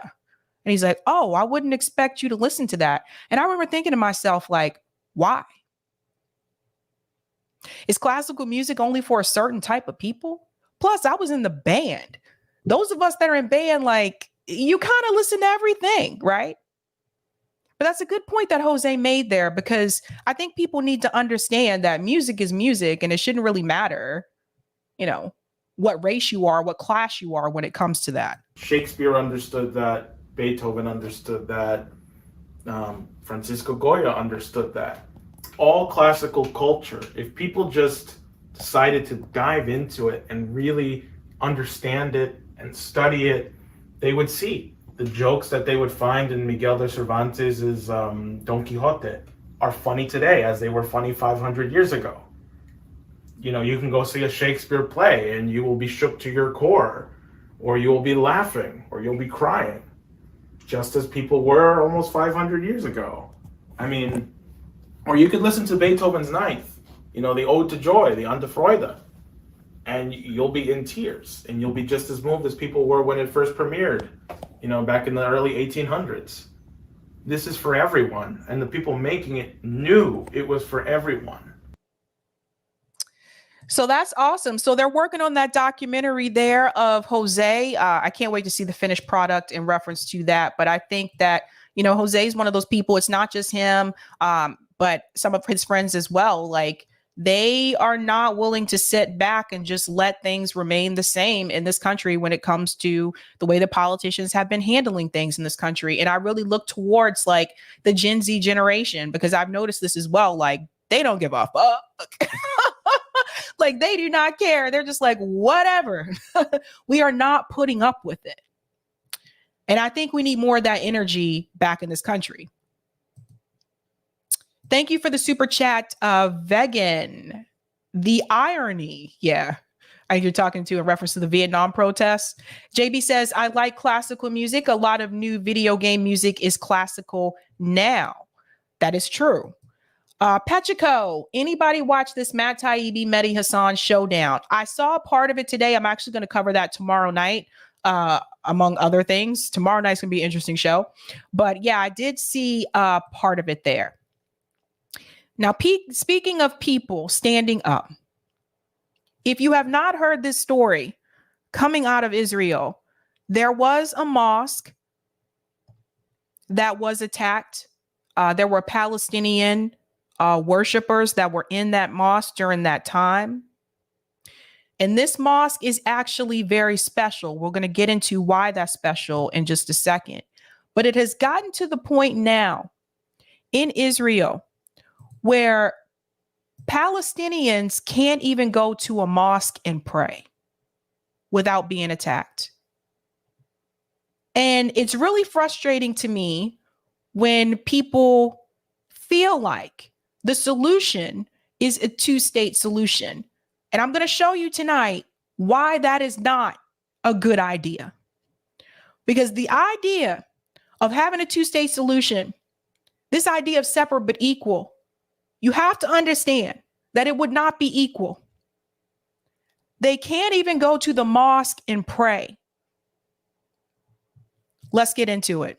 And he's like, "Oh, I wouldn't expect you to listen to that." And I remember thinking to myself, like, why? Is classical music only for a certain type of people? Plus, I was in the band. Those of us that are in band, like, you kind of listen to everything, right? But that's a good point that Jose made there, because I think people need to understand that music is music, and it shouldn't really matter, you know, what race you are, what class you are when it comes to that. Shakespeare understood that. Beethoven understood that. Francisco Goya understood that. All classical culture, if people just decided to dive into it and really understand it and study it, they would see the jokes that they would find in Miguel de Cervantes' Don Quixote are funny today as they were funny 500 years ago. You know, you can go see a Shakespeare play and you will be shook to your core, or you will be laughing, or you'll be crying, just as people were almost 500 years ago. I mean, or you could listen to Beethoven's Ninth, you know, the Ode to Joy, the Ande Freude, and you'll be in tears, and you'll be just as moved as people were when it first premiered, you know, back in the early 1800s. This is for everyone, and the people making it knew it was for everyone. So that's awesome. So they're working on that documentary there of Jose. I can't wait to see the finished product in reference to that. But I think that, you know, Jose is one of those people. It's not just him, but some of his friends as well. Like, they are not willing to sit back and just let things remain the same in this country when it comes to the way the politicians have been handling things in this country. And I really look towards like the Gen Z generation, because I've noticed this as well. Like, they don't give a fuck. Like, they do not care. They're just like, whatever. We are not putting up with it. And I think we need more of that energy back in this country. Thank you for the super chat, Vegan. The irony. Yeah. You're talking to in reference to the Vietnam protests. JB says, I like classical music. A lot of new video game music is classical now. That is true. Pachico, anybody watch this Matt Taibbi, Mehdi Hassan showdown? I saw part of it today. I'm actually going to cover that tomorrow night, among other things. Tomorrow night's going to be an interesting show. But yeah, I did see part of it there. Now, speaking of people standing up, if you have not heard this story coming out of Israel, there was a mosque that was attacked. There were Palestinian worshipers that were in that mosque during that time. And this mosque is actually very special. We're going to get into why that's special in just a second. But it has gotten to the point now in Israel where Palestinians can't even go to a mosque and pray without being attacked. And it's really frustrating to me when people feel like the solution is a two-state solution. And I'm going to show you tonight why that is not a good idea. Because the idea of having a two-state solution, this idea of separate but equal, you have to understand that it would not be equal. They can't even go to the mosque and pray. Let's get into it.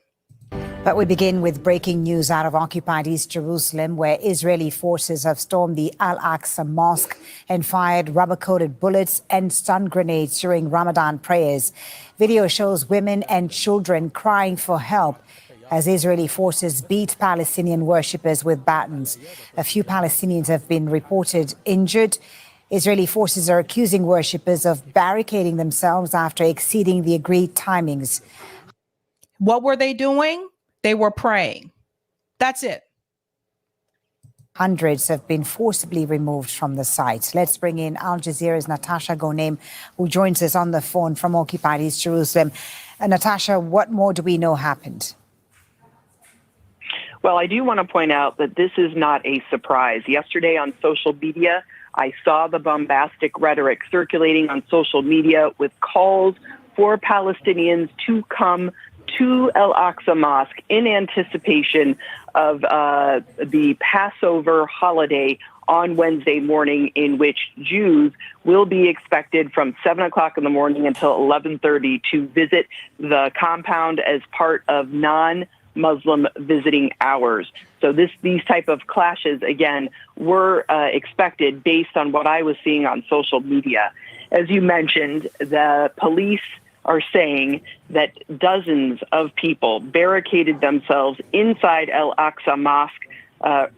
But we begin with breaking news out of occupied East Jerusalem, where Israeli forces have stormed the Al-Aqsa Mosque and fired rubber-coated bullets and stun grenades during Ramadan prayers. Video shows women and children crying for help as Israeli forces beat Palestinian worshippers with batons. A few Palestinians have been reported injured. Israeli forces are accusing worshippers of barricading themselves after exceeding the agreed timings. What were they doing? They were praying. That's it. Hundreds have been forcibly removed from the site. Let's bring in Al Jazeera's Natasha Ghonem, who joins us on the phone from occupied East Jerusalem. Natasha, what more do we know happened? Well, I do want to point out that this is not a surprise. Yesterday on social media, I saw the bombastic rhetoric circulating on social media with calls for Palestinians to come to Al-Aqsa Mosque in anticipation of the Passover holiday on Wednesday morning, in which Jews will be expected from 7 o'clock in the morning until 11:30 to visit the compound as part of non-Muslim visiting hours. So these type of clashes, again, were expected based on what I was seeing on social media. As you mentioned, the police are saying that dozens of people barricaded themselves inside Al-Aqsa Mosque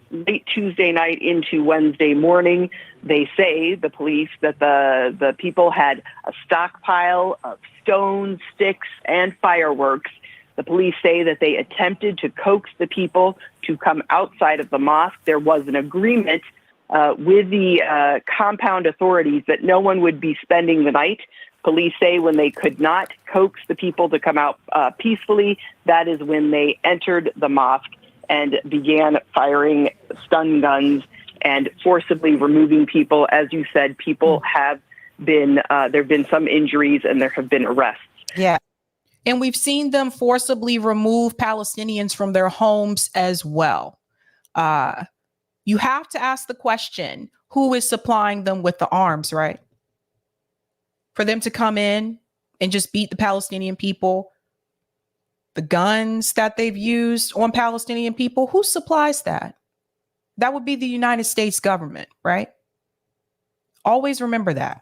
late Tuesday night into Wednesday morning. They say, the police, that the people had a stockpile of stones, sticks, and fireworks. The police say that they attempted to coax the people to come outside of the mosque. There was an agreement with the compound authorities that no one would be spending the night. Police say when they could not coax the people to come out peacefully, that is when they entered the mosque and began firing stun guns and forcibly removing people. As you said, people have been, there have been some injuries and there have been arrests. Yeah. And we've seen them forcibly remove Palestinians from their homes as well. You have to ask the question, who is supplying them with the arms, right? For them to come in and just beat the Palestinian people, the guns that they've used on Palestinian people, who supplies that? That would be the United States government, right? Always remember that.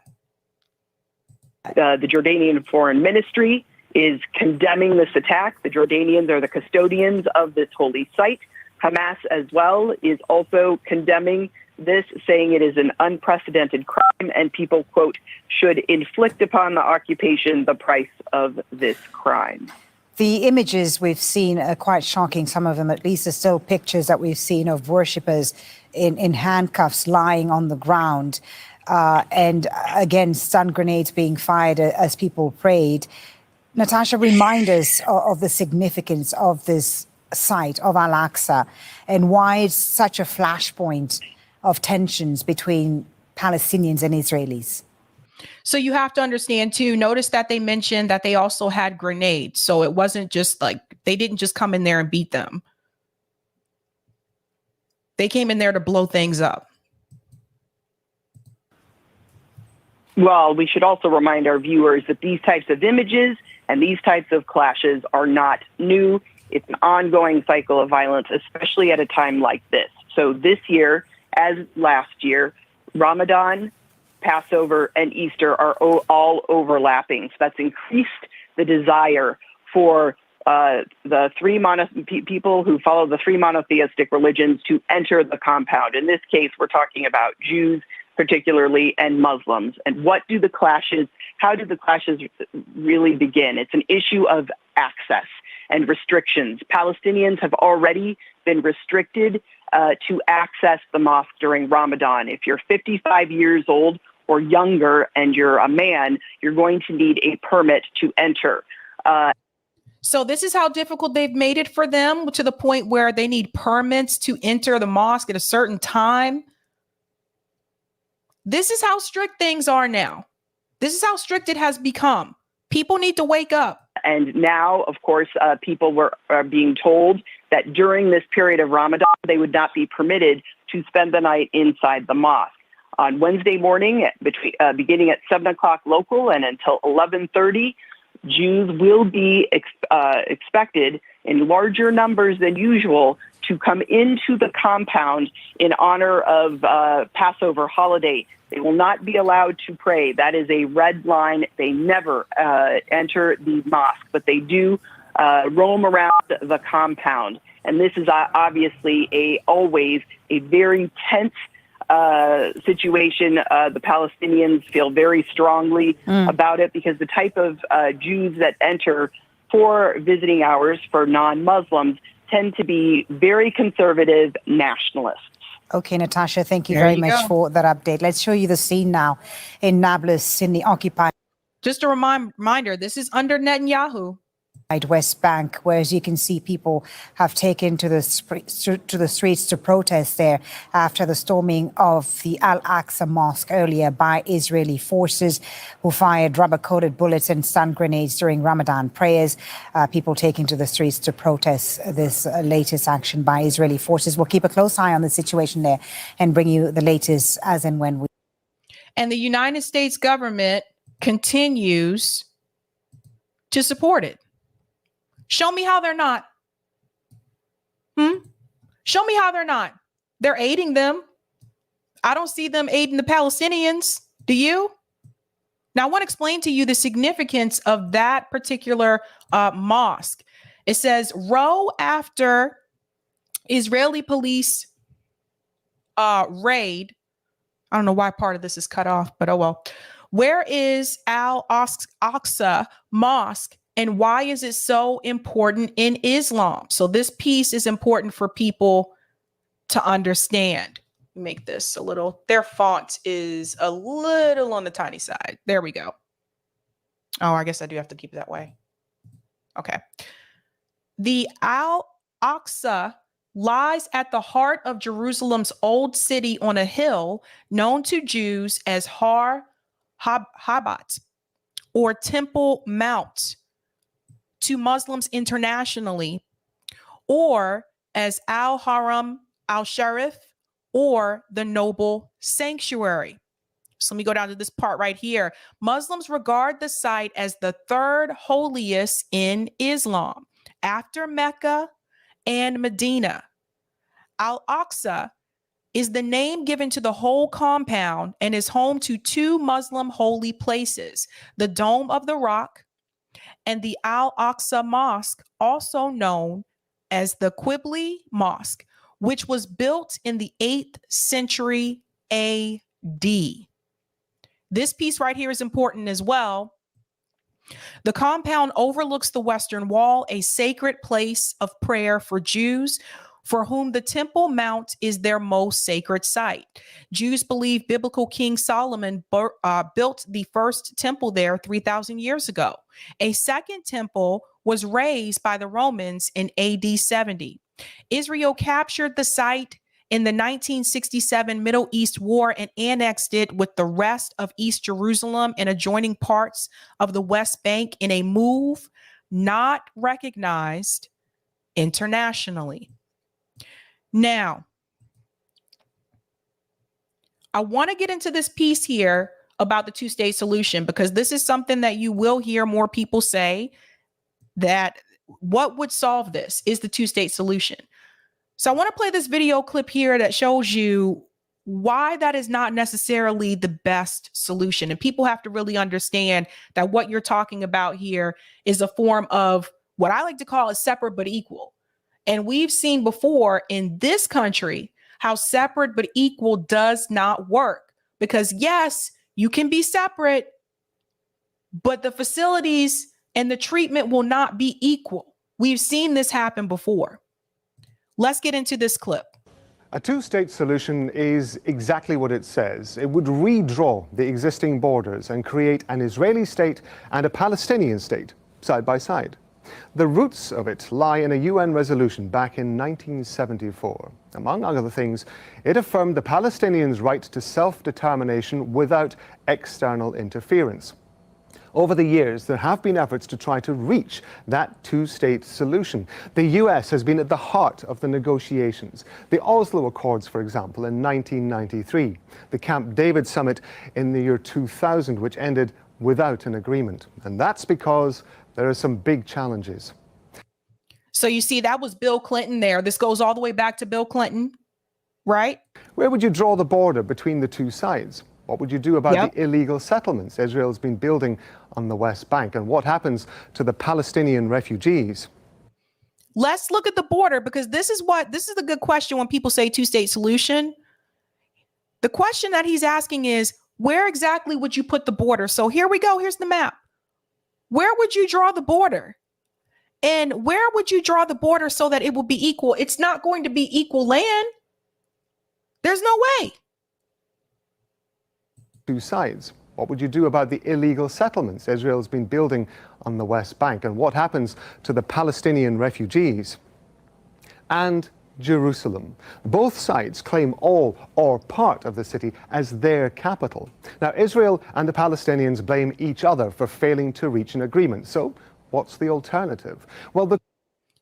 The Jordanian Foreign Ministry is condemning this attack. The Jordanians are the custodians of this holy site. Hamas as well is also condemning this, saying it is an unprecedented crime and people, quote, should inflict upon the occupation the price of this crime. The images we've seen are quite shocking. Some of them, at least, are still pictures that we've seen of worshippers in handcuffs lying on the ground. And again, stun grenades being fired as people prayed. Natasha, remind us of the significance of this site of Al-Aqsa and why it's such a flashpoint of tensions between Palestinians and Israelis. So you have to understand too, notice that they mentioned that they also had grenades. So it wasn't just like, they didn't just come in there and beat them. They came in there to blow things up. Well, we should also remind our viewers that these types of images and these types of clashes are not new. It's an ongoing cycle of violence, especially at a time like this. So this year, as last year, Ramadan, Passover, and Easter are all overlapping. So that's increased the desire for the people who follow the three monotheistic religions to enter the compound. In this case, we're talking about Jews, particularly, and Muslims. And how do the clashes really begin? It's an issue of access and restrictions. Palestinians have already been restricted to access the mosque during Ramadan. If you're 55 years old or younger and you're a man, you're going to need a permit to enter. So this is how difficult they've made it for them, to the point where they need permits to enter the mosque at a certain time. This is how strict things are now. This is how strict it has become. People need to wake up. And now, of course, people are being told that during this period of Ramadan, they would not be permitted to spend the night inside the mosque. On Wednesday morning, beginning at 7 o'clock local and until 11:30, Jews will be expected in larger numbers than usual to come into the compound in honor of Passover holiday. They will not be allowed to pray. That is a red line. They never enter the mosque, but they do roam around the compound. And this is obviously always a very tense situation. The Palestinians feel very strongly about it because the type of Jews that enter for visiting hours for non-Muslims tend to be very conservative nationalists. Okay, Natasha, thank you very much for that update. Let's show you the scene now in Nablus in the occupied. Just a reminder, this is under Netanyahu. West Bank, where, as you can see, people have taken to the streets to protest there after the storming of the Al-Aqsa Mosque earlier by Israeli forces, who fired rubber-coated bullets and stun grenades during Ramadan prayers. People taking to the streets to protest this latest action by Israeli forces. We'll keep a close eye on the situation there and bring you the latest as and when we. And the United States government continues to support it. Show me how they're not. Show me how they're not. They're aiding them. I don't see them aiding the Palestinians. Do you? Now, I want to explain to you the significance of that particular mosque. It says, row after Israeli police raid. I don't know why part of this is cut off, but oh well. Where is Al-Aqsa Mosque? And why is it so important in Islam? So this piece is important for people to understand. Make this a little, their font is a little on the tiny side. There we go. Oh, I guess I do have to keep it that way. Okay. The Al-Aqsa lies at the heart of Jerusalem's old city on a hill known to Jews as Har Habat, or Temple Mount, to Muslims internationally, or as Al-Haram Al-Sharif, or the Noble Sanctuary. So let me go down to this part right here. Muslims regard the site as the third holiest in Islam, after Mecca and Medina. Al-Aqsa is the name given to the whole compound and is home to two Muslim holy places, the Dome of the Rock and the Al-Aqsa Mosque, also known as the Qibli Mosque, which was built in the 8th century AD. This piece right here is important as well. The compound overlooks the Western Wall, a sacred place of prayer for Jews, for whom the Temple Mount is their most sacred site. Jews believe biblical King Solomon built the first temple there 3,000 years ago. A second temple was raised by the Romans in AD 70. Israel captured the site in the 1967 Middle East War and annexed it with the rest of East Jerusalem and adjoining parts of the West Bank in a move not recognized internationally. Now, I want to get into this piece here about the two-state solution, because this is something that you will hear more people say, that what would solve this is the two-state solution. So I want to play this video clip here that shows you why that is not necessarily the best solution. And people have to really understand that what you're talking about here is a form of what I like to call a separate but equal. And we've seen before in this country how separate but equal does not work, because yes, you can be separate, but the facilities and the treatment will not be equal. We've seen this happen before. Let's get into this clip. A two-state solution is exactly what it says. It would redraw the existing borders and create an Israeli state and a Palestinian state side by side. The roots of it lie in a UN resolution back in 1974. Among other things, it affirmed the Palestinians' right to self-determination without external interference. Over the years, there have been efforts to try to reach that two-state solution. The US has been at the heart of the negotiations. The Oslo Accords, for example, in 1993. The Camp David summit in the year 2000, which ended without an agreement. And that's because there are some big challenges. So you see, that was Bill Clinton there. This goes all the way back to Bill Clinton, right? Where would you draw the border between the two sides? What would you do about the illegal settlements Israel's been building on the West Bank? And what happens to the Palestinian refugees? Let's look at the border, because this is the good question when people say two-state solution. The question that he's asking is, where exactly would you put the border? So here we go. Here's the map. Where would you draw the border? And where would you draw the border so that it will be equal? It's not going to be equal land. There's no way. Two sides. What would you do about the illegal settlements Israel's been building on the West Bank? And what happens to the Palestinian refugees? And Jerusalem. Both sides claim all or part of the city as their capital. Now, Israel and the Palestinians blame each other for failing to reach an agreement. So, what's the alternative? Well,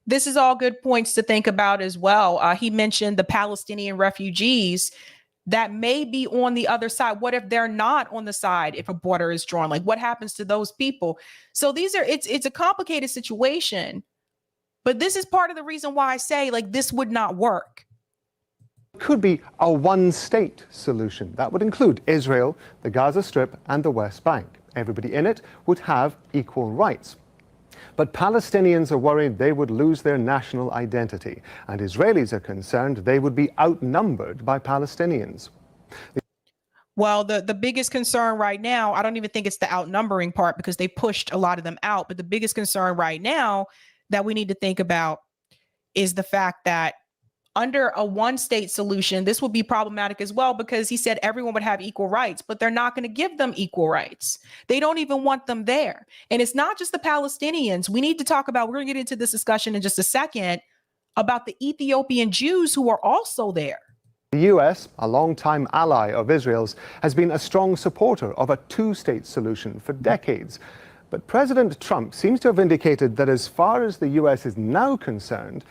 this is all good points to think about as well. He mentioned the Palestinian refugees that may be on the other side. What if they're not on the side if a border is drawn? Like, what happens to those people? So it's a complicated situation. But this is part of the reason why I say, like, this would not work. It could be a one-state solution. That would include Israel, the Gaza Strip, and the West Bank. Everybody in it would have equal rights. But Palestinians are worried they would lose their national identity, and Israelis are concerned they would be outnumbered by Palestinians. Well, the biggest concern right now, I don't even think it's the outnumbering part, because they pushed a lot of them out. But the biggest concern right now that we need to think about is the fact that under a one-state solution, this will be problematic as well, because he said everyone would have equal rights, but they're not going to give them equal rights. They don't even want them there. And it's not just the Palestinians. We need to talk about, we're going to get into this discussion in just a second, about the Ethiopian Jews who are also there. The US, a longtime ally of Israel's, has been a strong supporter of a two-state solution for decades. But President Trump seems to have indicated that as far as the US is now concerned,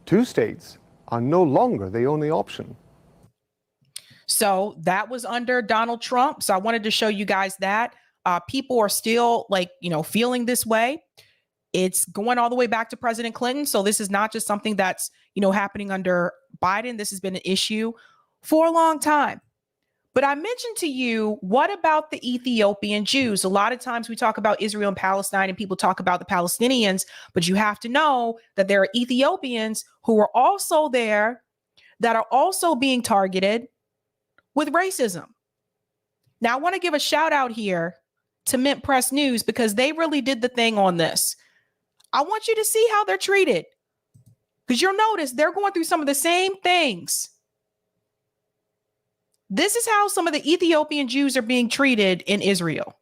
two states are no longer the only option. So that was under Donald Trump. So I wanted to show you guys that. People are still feeling this way. It's going all the way back to President Clinton. So this is not just something that's, happening under Biden. This has been an issue for a long time. But I mentioned to you, what about the Ethiopian Jews? A lot of times we talk about Israel and Palestine and people talk about the Palestinians, but you have to know that there are Ethiopians who are also there that are also being targeted with racism. Now, I want to give a shout out here to Mint Press News, because they really did the thing on this. I want you to see how they're treated, because you'll notice they're going through some of the same things. This is how some of the Ethiopian Jews are being treated in Israel.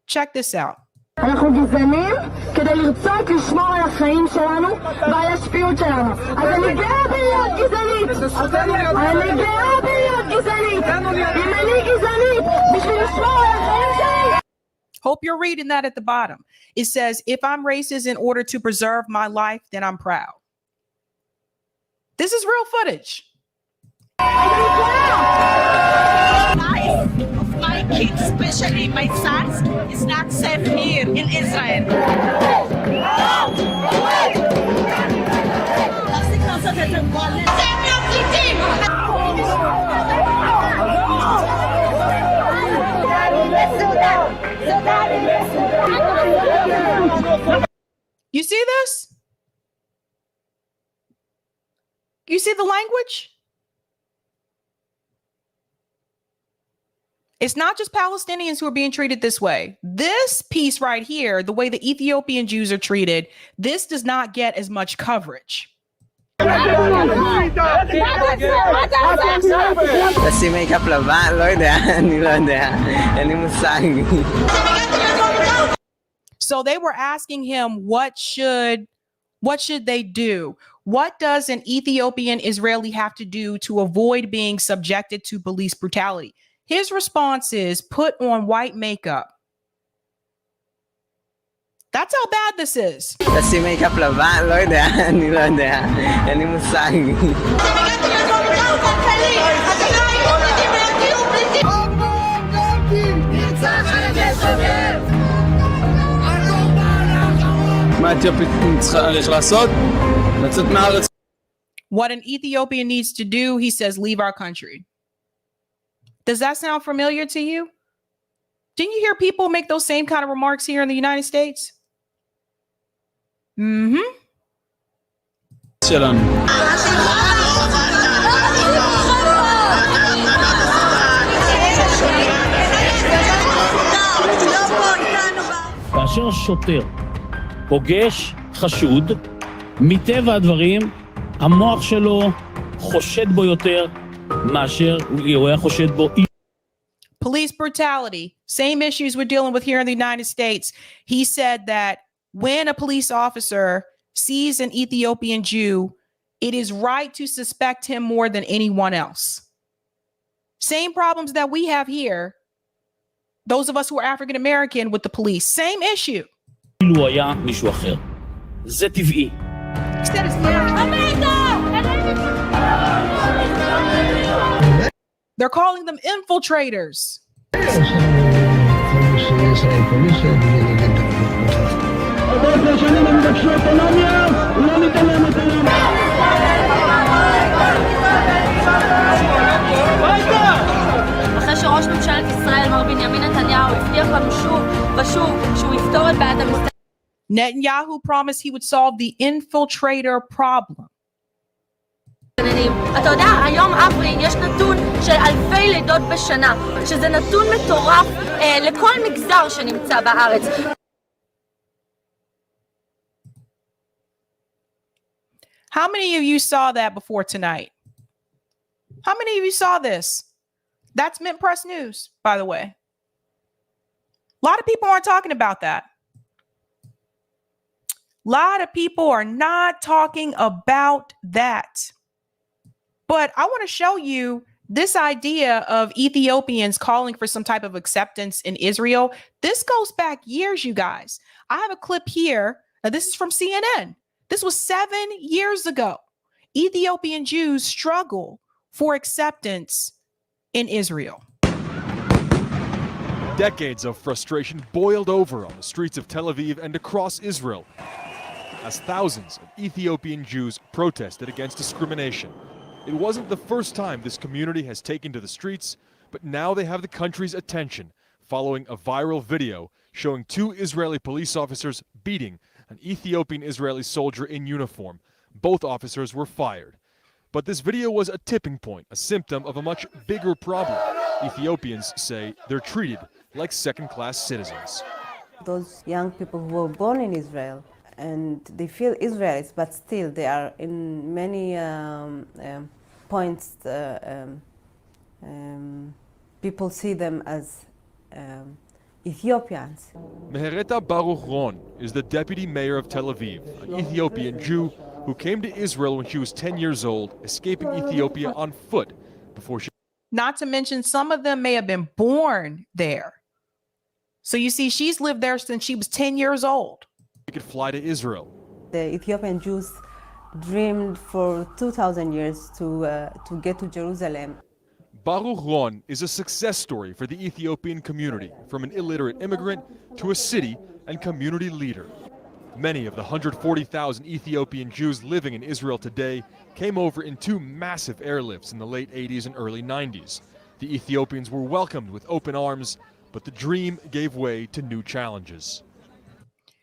Check this out. אנחנו גזענים כדי לרצות לשמור על החיים שלנו ועל השפיות שלנו. אז אני גאה בלהיות גזענית. אני גאה בלהיות גזענית. אם אני גזענית בשביל לשמור על החיים שלי. Hope you're reading that at the bottom. It says, if I'm racist in order to preserve my life, then I'm proud. This is real footage. My kids, especially my sons, is not safe here in Israel. You see this? You see the language? It's not just Palestinians who are being treated this way. This piece right here, the way the Ethiopian Jews are treated, this does not get as much coverage. So they were asking him, what should they do? What does an Ethiopian Israeli have to do to avoid being subjected to police brutality? His response is, put on white makeup. That's how bad this is. Kasi may kaplaban, Lord, hindi Lord, hindi mo sayang. What an Ethiopian needs to do, he says, leave our country. Does that sound familiar to you? Didn't you hear people make those same kind of remarks here in the United States? Mm-hmm. כאשר שוטר פוגש חשוד, מטבע הדברים, המוח שלו חושד בו יותר מאשר הוא היה חושד בו. Police brutality, same issues we're dealing with here in the United States. He said that when a police officer sees an Ethiopian Jew, it is right to suspect him more than anyone else. Same problems that we have here, those of us who are African American with the police, same issue. הוא היה מישהו אחר. זה טבעי. They're calling them infiltrators. אחרי שראש ממשלת ישראל מר בנימין נתניהו הבטיח לנו שוב ושוב שהוא יפתור את בעיית המסתננים. Netanyahu promised he would solve the infiltrator problem. אתה יודע, היום אברי יש נתון של אלפי לידות בשנה, שזה נתון מטורף לכל מגזר שנמצא בארץ. How many of you saw that before tonight? How many of you saw this? That's Mint Press News, by the way. A lot of people aren't talking about that. A lot of people are not talking about that. But I want to show you this idea of Ethiopians calling for some type of acceptance in Israel. This goes back years, you guys. I have a clip here. Now, this is from CNN. This was 7 years ago. Ethiopian Jews struggle for acceptance in Israel. Decades of frustration boiled over on the streets of Tel Aviv and across Israel as thousands of Ethiopian Jews protested against discrimination. It wasn't the first time this community has taken to the streets, but now they have the country's attention following a viral video showing 2 Israeli police officers beating an Ethiopian Israeli soldier in uniform. Both officers were fired. But this video was a tipping point, a symptom of a much bigger problem. Ethiopians say they're treated like second-class citizens. Those young people who were born in Israel and they feel Israelis, but still they are in many points, people see them as Ethiopians. Mehereta Baruch Ron is the deputy mayor of Tel Aviv, an Ethiopian Jew who came to Israel when she was 10 years old, escaping Ethiopia on foot before she... Not to mention, some of them may have been born there. So you see, she's lived there since she was 10 years old. She could fly to Israel. The Ethiopian Jews dreamed for 2,000 years to get to Jerusalem. Baruch Ron is a success story for the Ethiopian community, from an illiterate immigrant to a city and community leader. Many of the 140,000 Ethiopian Jews living in Israel today came over in 2 massive airlifts in the late 80s and early 90s. The Ethiopians were welcomed with open arms, but the dream gave way to new challenges.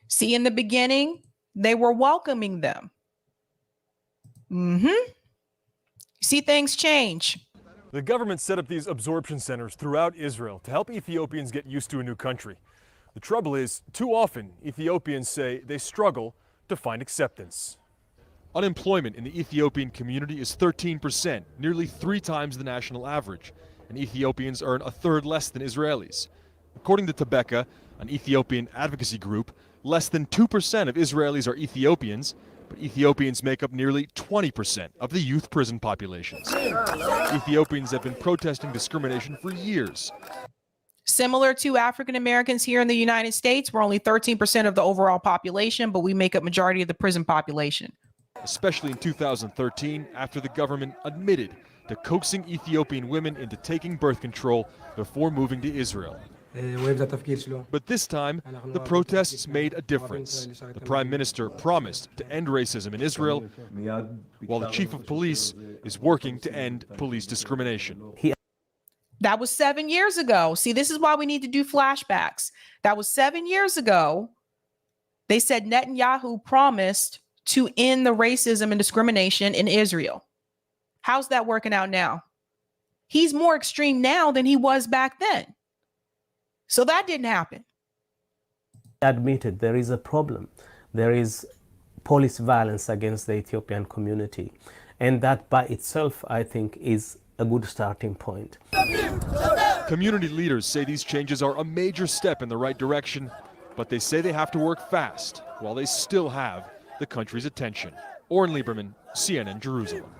See, in the beginning, they were welcoming them. See, things change. The government set up these absorption centers throughout Israel to help Ethiopians get used to a new country. The trouble is, too often, Ethiopians say they struggle to find acceptance. Unemployment in the Ethiopian community is 13%, nearly 3 times the national average, and Ethiopians earn 1/3 less than Israelis. According to Vega, an Ethiopian advocacy group, less than 2% of Israelis are Ethiopians, but Ethiopians make up nearly 20% of the youth prison populations. Ethiopians have been protesting discrimination for years. Similar to African Americans here in the United States, we're only 13% of the overall population, but we make up majority of the prison population. Especially in 2013, after the government admitted to coaxing Ethiopian women into taking birth control before moving to Israel. But this time, the protests made a difference. The Prime Minister promised to end racism in Israel, while the Chief of Police is working to end police discrimination. That was 7 years ago. See, this is why we need to do flashbacks. That was 7 years ago. They said Netanyahu promised to end the racism and discrimination in Israel. How's that working out now? He's more extreme now than he was back then. So that didn't happen. Admitted there is a problem. There is police violence against the Ethiopian community. And that by itself, I think, is a good starting point. Community leaders say these changes are a major step in the right direction, but they say they have to work fast while they still have the country's attention. Oren Lieberman, CNN, Jerusalem.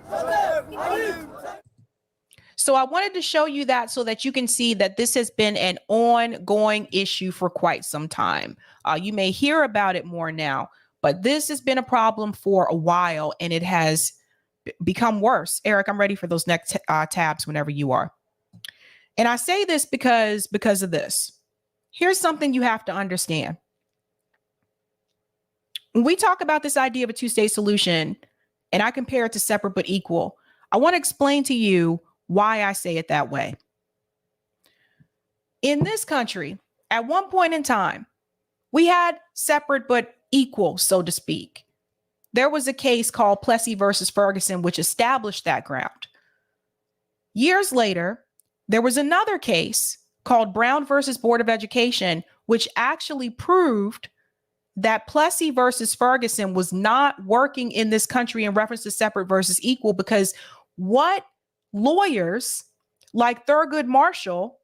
So I wanted to show you that so that you can see that this has been an ongoing issue for quite some time. You may hear about it more now, but this has been a problem for a while and it has become worse. Eric, I'm ready for those next tabs whenever you are. And I say this because of this. Here's something you have to understand. When we talk about this idea of a two-state solution, and I compare it to separate but equal, I want to explain to you why I say it that way. In this country, at one point in time, we had separate but equal, so to speak. There was a case called Plessy versus Ferguson, which established that ground. Years later, there was another case called Brown versus Board of Education, which actually proved that Plessy versus Ferguson was not working in this country in reference to separate versus equal, because what lawyers like Thurgood Marshall,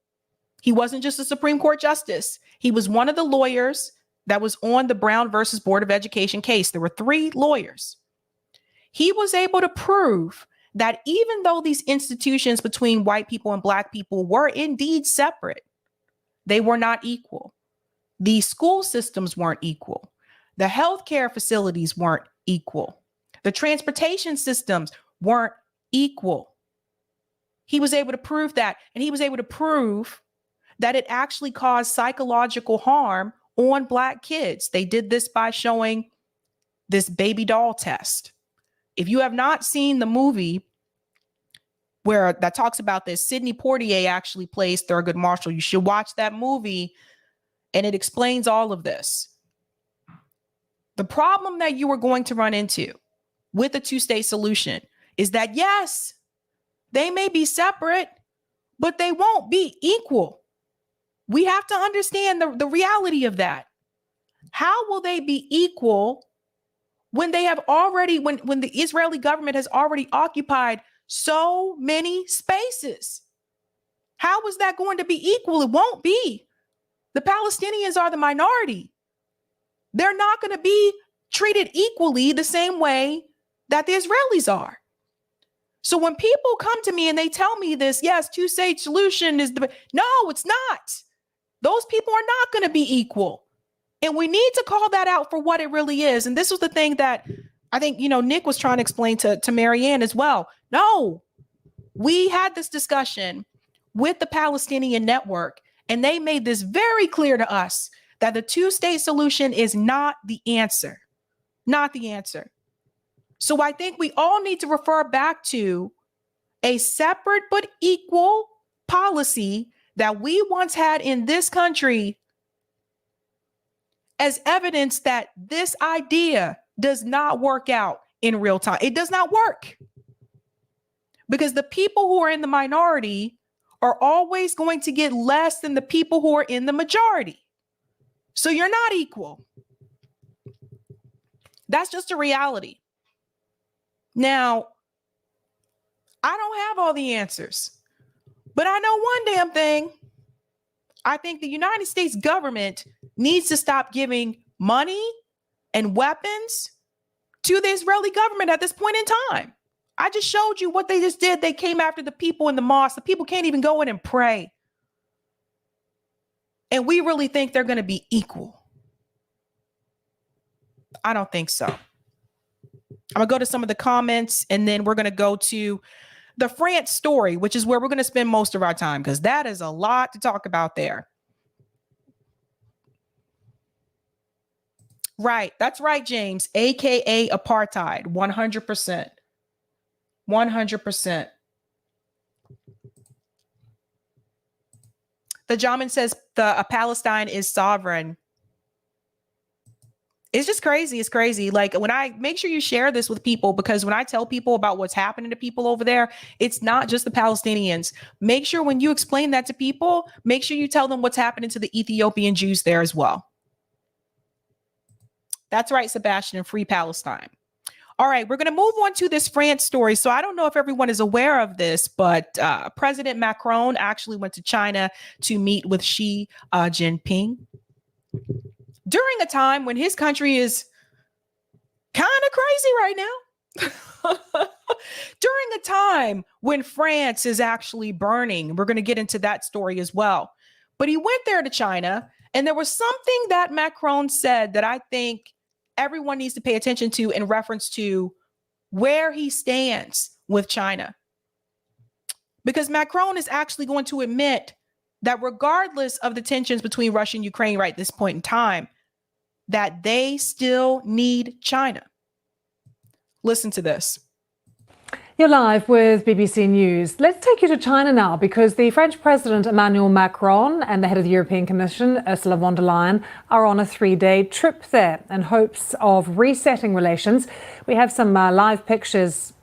he wasn't just a Supreme Court justice. He was one of the lawyers that was on the Brown versus Board of Education case. There were 3 lawyers. He was able to prove that even though these institutions between white people and black people were indeed separate, they were not equal. The school systems weren't equal. The healthcare facilities weren't equal. The transportation systems weren't equal. He was able to prove that, and he was able to prove that it actually caused psychological harm on black kids. They did this by showing this baby doll test. If you have not seen the movie where that talks about this, Sidney Poitier actually plays Thurgood Marshall. You should watch that movie, and it explains all of this. The problem that you are going to run into with a two-state solution is that, yes, they may be separate, but they won't be equal. We have to understand the reality of that. How will they be equal when they have already, when the Israeli government has already occupied so many spaces? How is that going to be equal? It won't be. The Palestinians are the minority. They're not going to be treated equally the same way that the Israelis are. So when people come to me and they tell me this, yes, two-state solution is the, no, it's not. Those people are not going to be equal. And we need to call that out for what it really is. And this was the thing that I think, Nick was trying to explain to Marianne as well. No, we had this discussion with the Palestinian Network, and they made this very clear to us that the two-state solution is not the answer. Not the answer. So I think we all need to refer back to a separate but equal policy that we once had in this country as evidence that this idea does not work out in real time. It does not work. Because the people who are in the minority are always going to get less than the people who are in the majority. So you're not equal. That's just a reality. Now, I don't have all the answers, but I know one damn thing. I think the United States government needs to stop giving money and weapons to the Israeli government at this point in time. I just showed you what they just did. They came after the people in the mosque. The people can't even go in and pray. And we really think they're going to be equal. I don't think so. I'm going to go to some of the comments, and then we're going to go to the France story, which is where we're going to spend most of our time, because that is a lot to talk about there. Right. That's right, James. AKA apartheid. 100%. 100%. The Jamin says Palestine is sovereign. It's just crazy. It's crazy. Like, when I make sure you share this with people, because when I tell people about what's happening to people over there, it's not just the Palestinians. Make sure when you explain that to people, make sure you tell them what's happening to the Ethiopian Jews there as well. That's right, Sebastian, free Palestine. All right, we're going to move on to this France story. So I don't know if everyone is aware of this, but President Macron actually went to China to meet with Xi Jinping during a time when his country is kind of crazy right now. During a time when France is actually burning. We're going to get into that story as well. But he went there to China, and there was something that Macron said that I think everyone needs to pay attention to in reference to where he stands with China. Because Macron is actually going to admit that regardless of the tensions between Russia and Ukraine right at this point in time, that they still need China. Listen to this. You're live with BBC News. Let's take you to China now, because the French President Emmanuel Macron and the head of the European Commission, Ursula von der Leyen, are on a 3-day trip there in hopes of resetting relations. We have some live pictures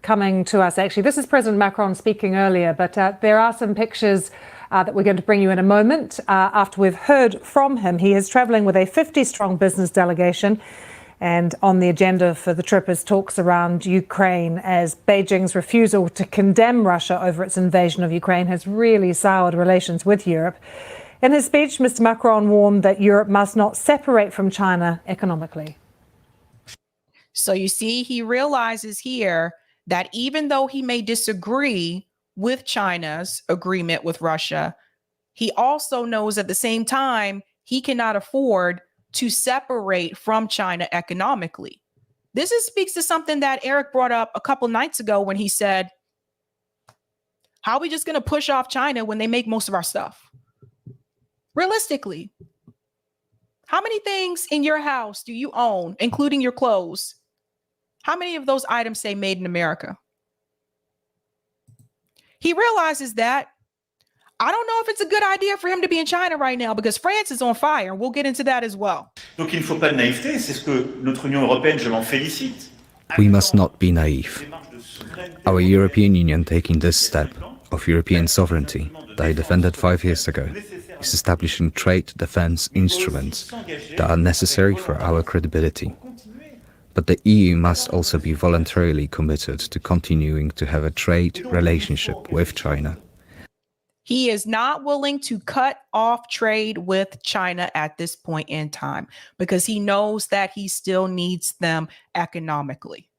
coming to us, actually. This is President Macron speaking earlier, but there are some pictures that we're going to bring you in a moment after we've heard from him. He is travelling with a 50-strong business delegation. And on the agenda for the trip is talks around Ukraine, as Beijing's refusal to condemn Russia over its invasion of Ukraine has really soured relations with Europe. In his speech, Mr. Macron warned that Europe must not separate from China economically. So you see, he realizes here that even though he may disagree with China's agreement with Russia, he also knows at the same time he cannot afford to separate from China economically. This speaks to something that Eric brought up a couple nights ago when he said, how are we just going to push off China when they make most of our stuff? Realistically, how many things in your house do you own, including your clothes? How many of those items say made in America? He realizes that I don't know if it's a good idea for him to be in China right now, because France is on fire. We'll get into that as well. Donc il ne faut pas de naïveté, c'est ce que notre Union européenne, je m'en félicite. We must not be naive. Our European Union taking this step of European sovereignty that I defended 5 years ago is establishing trade defense instruments that are necessary for our credibility. But the EU must also be voluntarily committed to continuing to have a trade relationship with China. He is not willing to cut off trade with China at this point in time, because he knows that he still needs them economically.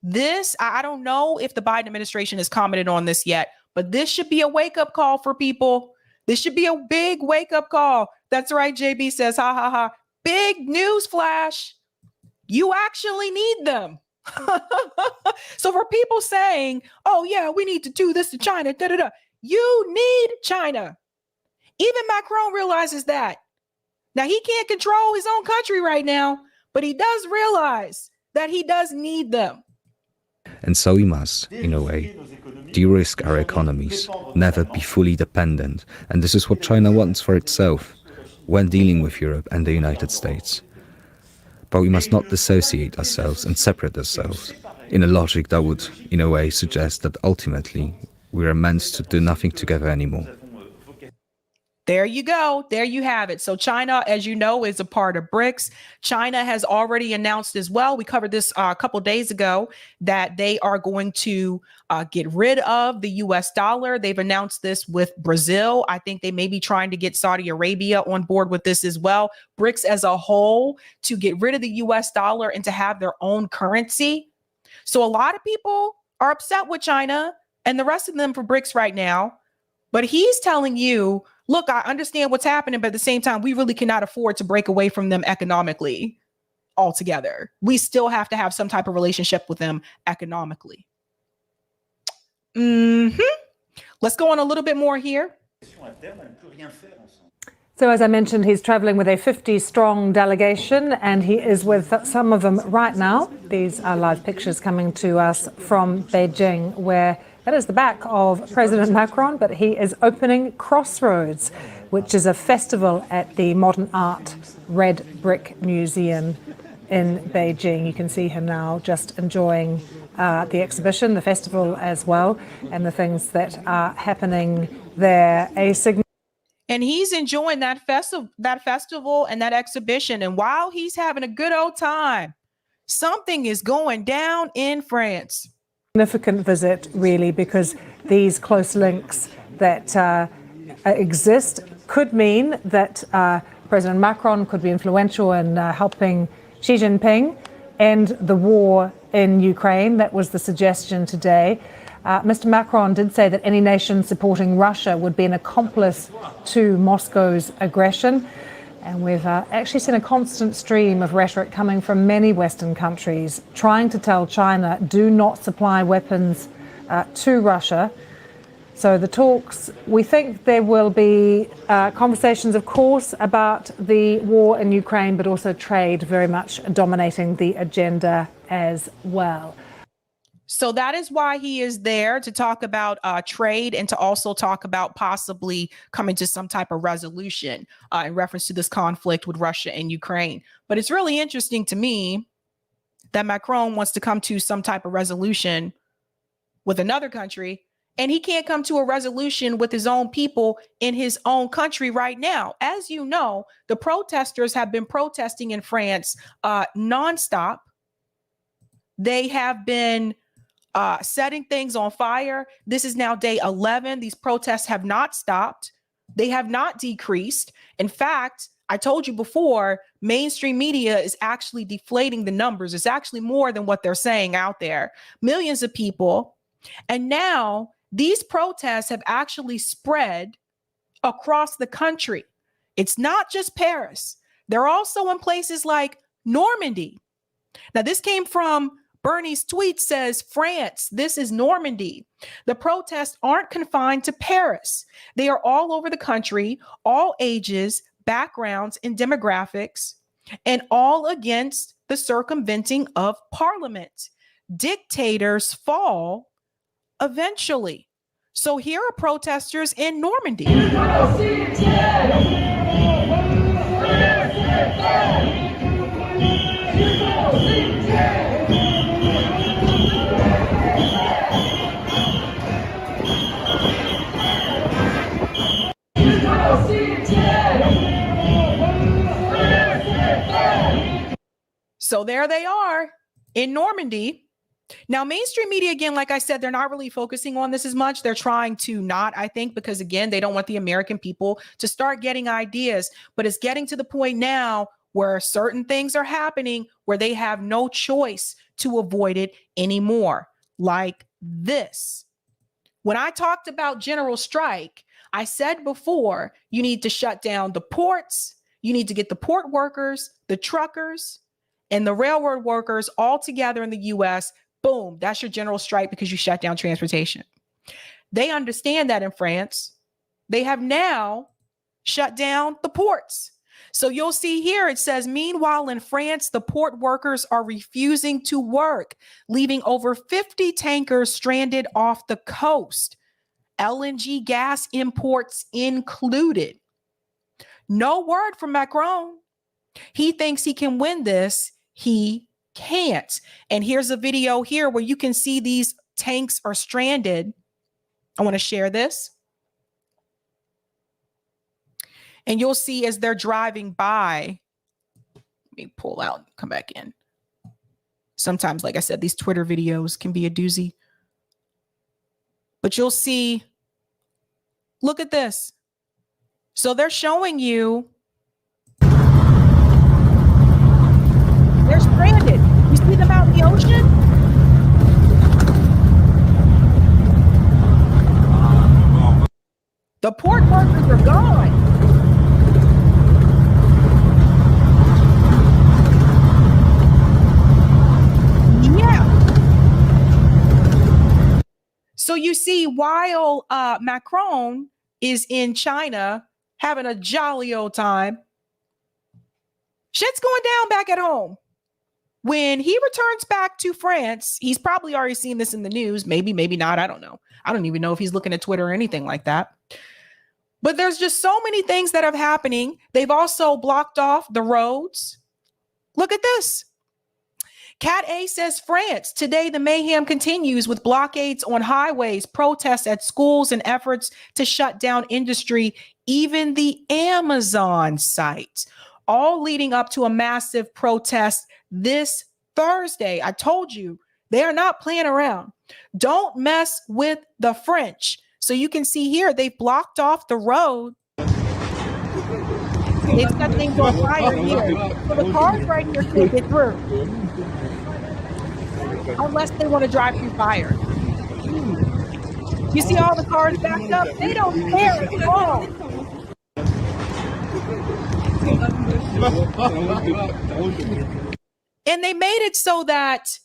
This, I don't know if the Biden administration has commented on this yet, but this should be a wake-up call for people. This should be a big wake-up call. That's right, JB says, ha, ha, ha. Big news flash. You actually need them. So for people saying, oh, yeah, we need to do this to China, da-da-da. You need China. Even Macron realizes that. Now, he can't control his own country right now, but he does realize that he does need them. And so we must, in a way, de-risk our economies, never be fully dependent. And this is what China wants for itself when dealing with Europe and the United States. But we must not dissociate ourselves and separate ourselves in a logic that would, in a way, suggest that ultimately we are meant to do nothing together anymore. There you go. There you have it. So China, as you know, is a part of BRICS. China has already announced as well, we covered this a couple days ago, that they are going to get rid of the US dollar. They've announced this with Brazil. I think they may be trying to get Saudi Arabia on board with this as well. BRICS as a whole, to get rid of the US dollar and to have their own currency. So a lot of people are upset with China and the rest of them for BRICS right now. But he's telling you, look, I understand what's happening, but at the same time, we really cannot afford to break away from them economically altogether. We still have to have some type of relationship with them economically. Let's go on a little bit more here. So as I mentioned, he's traveling with a 50-strong delegation, and he is with some of them right now. These are live pictures coming to us from Beijing, where that is the back of President Macron, but he is opening Crossroads, which is a festival at the Modern Art Red Brick Museum in Beijing. You can see him now just enjoying the exhibition, the festival as well, and the things that are happening there. And he's enjoying that festival and that exhibition. And while he's having a good old time, something is going down in France. Significant visit, really, because these close links that exist could mean that President Macron could be influential in helping Xi Jinping end the war in Ukraine. That was the suggestion today. Mr. Macron did say that any nation supporting Russia would be an accomplice to Moscow's aggression. And we've actually seen a constant stream of rhetoric coming from many Western countries trying to tell China, do not supply weapons to Russia. So the talks, we think there will be conversations, of course, about the war in Ukraine, but also trade very much dominating the agenda as well. So that is why he is there, to talk about trade and to also talk about possibly coming to some type of resolution in reference to this conflict with Russia and Ukraine. But it's really interesting to me that Macron wants to come to some type of resolution with another country, and he can't come to a resolution with his own people in his own country right now. As you know, the protesters have been protesting in France nonstop. They have been setting things on fire. This is now day 11. These protests have not stopped. They have not decreased. In fact, I told you before, mainstream media is actually deflating the numbers. It's actually more than what they're saying out there. Millions of people. And now these protests have actually spread across the country. It's not just Paris. They're also in places like Normandy. Now, this came from Bernie's tweet, says, France, this is Normandy. The protests aren't confined to Paris. They are all over the country, all ages, backgrounds, and demographics, and all against the circumventing of Parliament. Dictators fall eventually. So here are protesters in Normandy. So there they are in Normandy. Now, mainstream media, again, like I said, they're not really focusing on this as much. They're trying to not, I think, because, again, they don't want the American people to start getting ideas. But it's getting to the point now where certain things are happening where they have no choice to avoid it anymore, like this. When I talked about general strike, I said before, you need to shut down the ports. You need to get the port workers, the truckers, and the railroad workers all together in the U.S. Boom, that's your general strike because you shut down transportation. They understand that in France. They have now shut down the ports. So you'll see here, it says, meanwhile, in France, the port workers are refusing to work, leaving over 50 tankers stranded off the coast. LNG gas imports included. No word from Macron. He thinks he can win this. He can't. And here's a video here where you can see these tanks are stranded. I want to share this. And you'll see as they're driving by, let me pull out, come back in. Sometimes, like I said, these Twitter videos can be a doozy. But you'll see, look at this. So they're showing you, they're stranded. You see them out in the ocean? The port workers are gone. Yeah. So you see, while Macron is in China having a jolly old time, shit's going down back at home. When he returns back to France, he's probably already seen this in the news. Maybe, maybe not. I don't know. I don't even know if he's looking at Twitter or anything like that. But there's just so many things that are happening. They've also blocked off the roads. Look at this. Cat A says, France, today the mayhem continues with blockades on highways, protests at schools, and efforts to shut down industry, even the Amazon site, all leading up to a massive protest this Thursday. I told you, they are not playing around. Don't mess with the French. So you can see here, they've blocked off the road. They've set things on fire here. So the cars right here can't get through. Unless they want to drive through fire. You see all the cars backed up? They don't care at all. And they made it so that,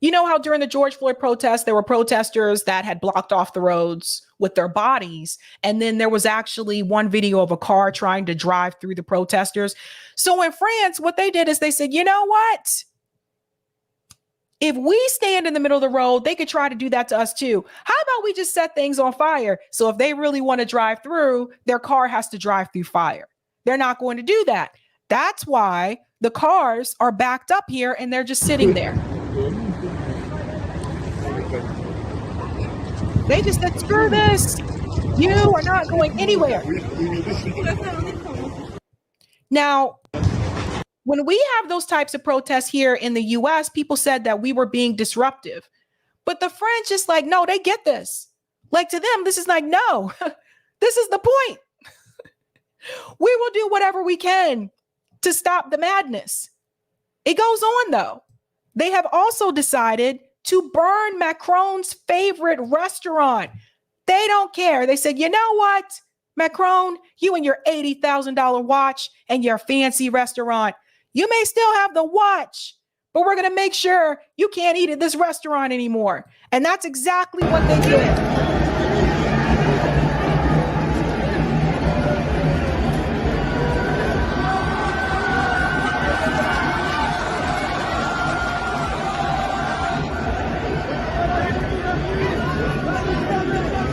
you know how during the George Floyd protests, there were protesters that had blocked off the roads with their bodies. And then there was actually one video of a car trying to drive through the protesters. So in France, what they did is they said, you know what? If we stand in the middle of the road, they could try to do that to us too. How about we just set things on fire? So if they really want to drive through, their car has to drive through fire. They're not going to do that. That's why the cars are backed up here and they're just sitting there. They just said, screw this. You are not going anywhere. Now, when we have those types of protests here in the US, people said that we were being disruptive. But the French is like, no, they get this. Like to them, this is like, no, this is the point. We will do whatever we can to stop the madness. It goes on, though. They have also decided to burn Macron's favorite restaurant. They don't care. They said, you know what, Macron, you and your $80,000 watch and your fancy restaurant, you may still have the watch, but we're going to make sure you can't eat at this restaurant anymore. And that's exactly what they did.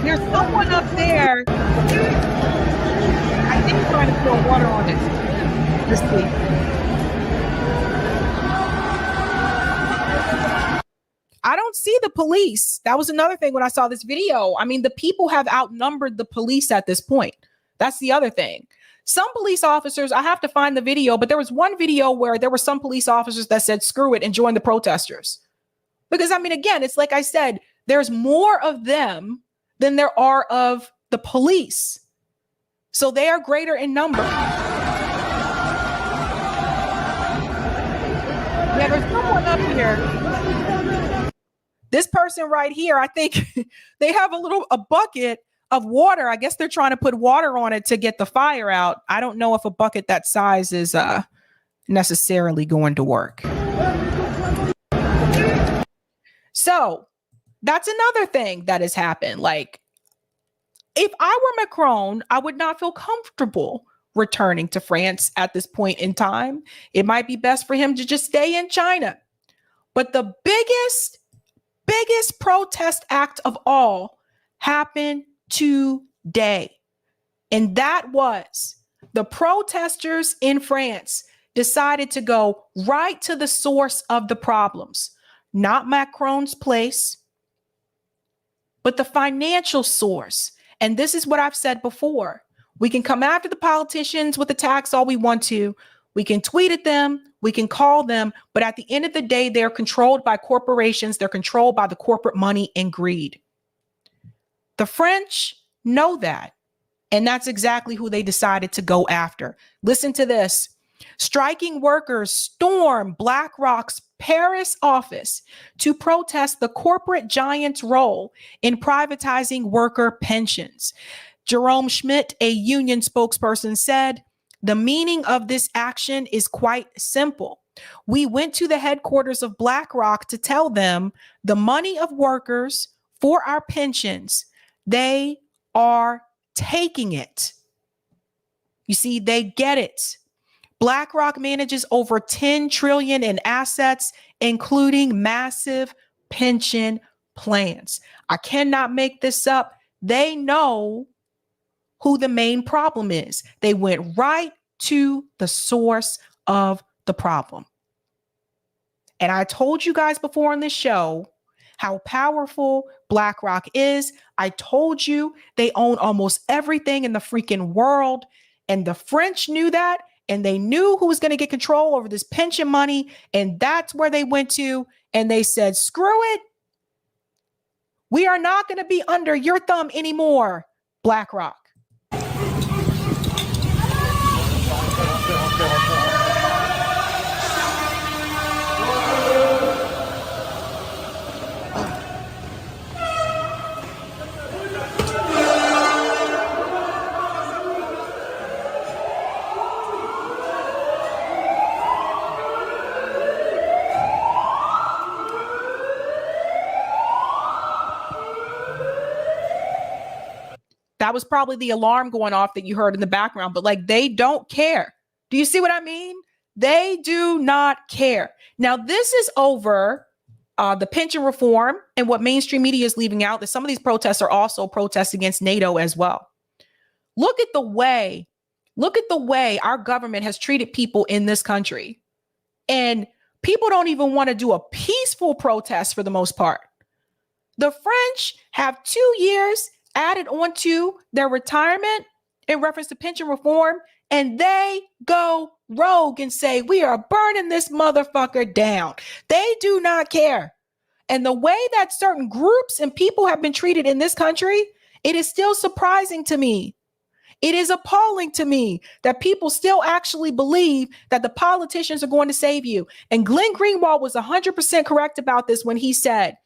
There's someone up there, I think, trying to throw water on it. Let's see. I don't see the police. That was another thing when I saw this video. I mean, the people have outnumbered the police at this point. That's the other thing. Some police officers, I have to find the video, but there was one video where there were some police officers that said, screw it, and joined the protesters. Because, I mean, again, it's like I said, there's more of them than there are of the police. So they are greater in number. Yeah, there's someone up here. This person right here, I think they have a bucket of water. I guess they're trying to put water on it to get the fire out. I don't know if a bucket that size is necessarily going to work. So that's another thing that has happened. Like, if I were Macron, I would not feel comfortable returning to France at this point in time. It might be best for him to just stay in China. But the biggest protest act of all happened today. And that was the protesters in France decided to go right to the source of the problems, not Macron's place, but the financial source. And this is what I've said before. We can come after the politicians with attacks all we want to. We can tweet at them. We can call them. But at the end of the day, they're controlled by corporations. They're controlled by the corporate money and greed. The French know that. And that's exactly who they decided to go after. Listen to this. Striking workers storm BlackRock's Paris office to protest the corporate giant's role in privatizing worker pensions. Jerome Schmidt, a union spokesperson, said, "The meaning of this action is quite simple. We went to the headquarters of BlackRock to tell them the money of workers for our pensions, they are taking it." You see, they get it. BlackRock manages over 10 trillion in assets, including massive pension plans. I cannot make this up. They know who the main problem is. They went right to the source of the problem. And I told you guys before on this show how powerful BlackRock is. I told you they own almost everything in the freaking world. And the French knew that. And they knew who was going to get control over this pension money. And that's where they went to. And they said, screw it. We are not going to be under your thumb anymore, BlackRock. That was probably the alarm going off that you heard in the background, but like they don't care. Do you see what I mean? They do not care. Now, this is over the pension reform and what mainstream media is leaving out, that some of these protests are also protests against NATO as well. Look at the way our government has treated people in this country. And people don't even want to do a peaceful protest for the most part. The French have 2 years added onto their retirement in reference to pension reform, and they go rogue and say, we are burning this motherfucker down. They do not care. And the way that certain groups and people have been treated in this country, it is still surprising to me. It is appalling to me that people still actually believe that the politicians are going to save you. And Glenn Greenwald was 100% correct about this when he said,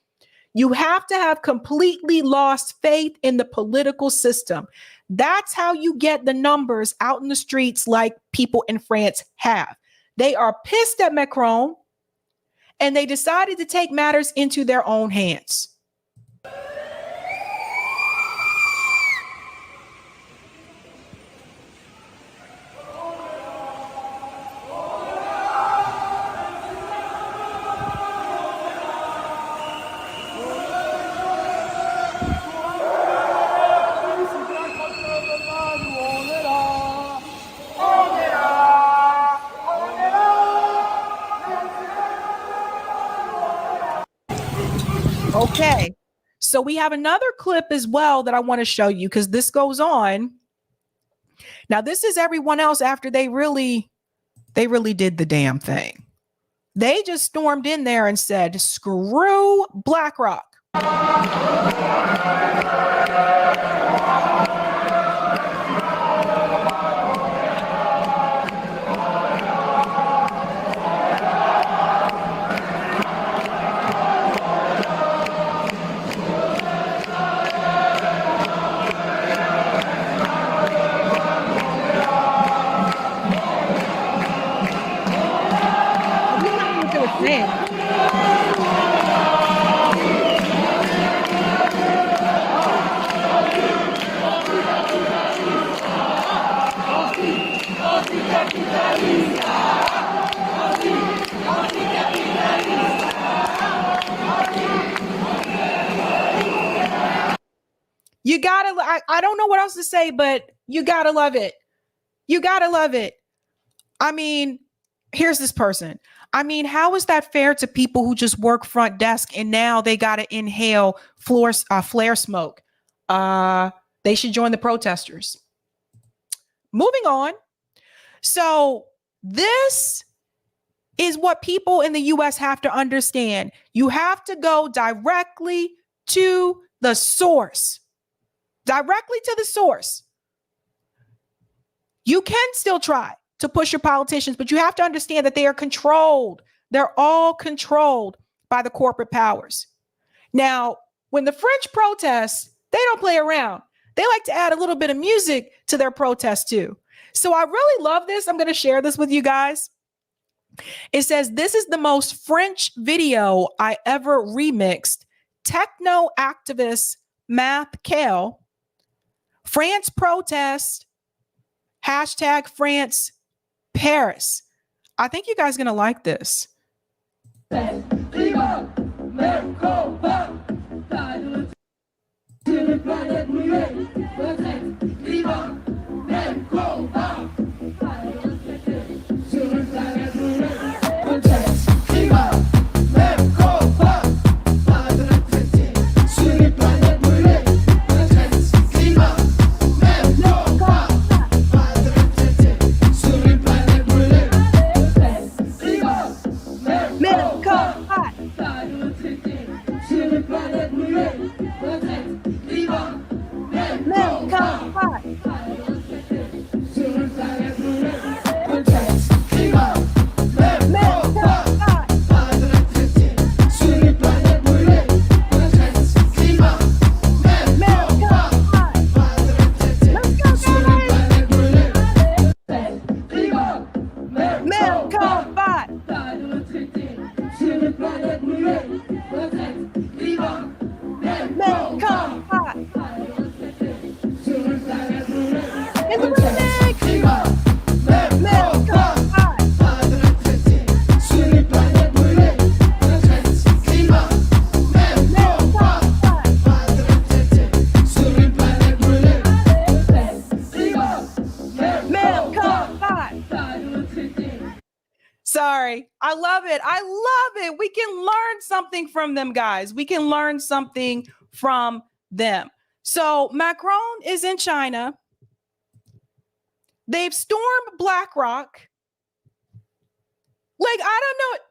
you have to have completely lost faith in the political system. That's how you get the numbers out in the streets like people in France have. They are pissed at Macron, and they decided to take matters into their own hands. Okay, so we have another clip as well that I want to show you because this goes on. Now, this is everyone else after they really did the damn thing. They just stormed in there and said, screw BlackRock. You gotta, I don't know what else to say, but you gotta love it. You gotta love it. I mean, here's this person. I mean, how is that fair to people who just work front desk and now they gotta inhale flare smoke? They should join the protesters. Moving on. So this is what people in the US have to understand. You have to go directly to the source. Directly to the source. You can still try to push your politicians, but you have to understand that they are controlled. They're all controlled by the corporate powers. Now, when the French protest, they don't play around. they like to add a little bit of music to their protest too. So I really love this. I'm going to share this with you guys. It says, this is the most French video I ever remixed. Techno activist Math Kale. France protest. Hashtag France Paris. I think you guys are going to like this. Sorry. I love it. I love it. We can learn something from them, guys. We can learn something from them. So Macron is in China. They've stormed BlackRock. Like, I don't know. It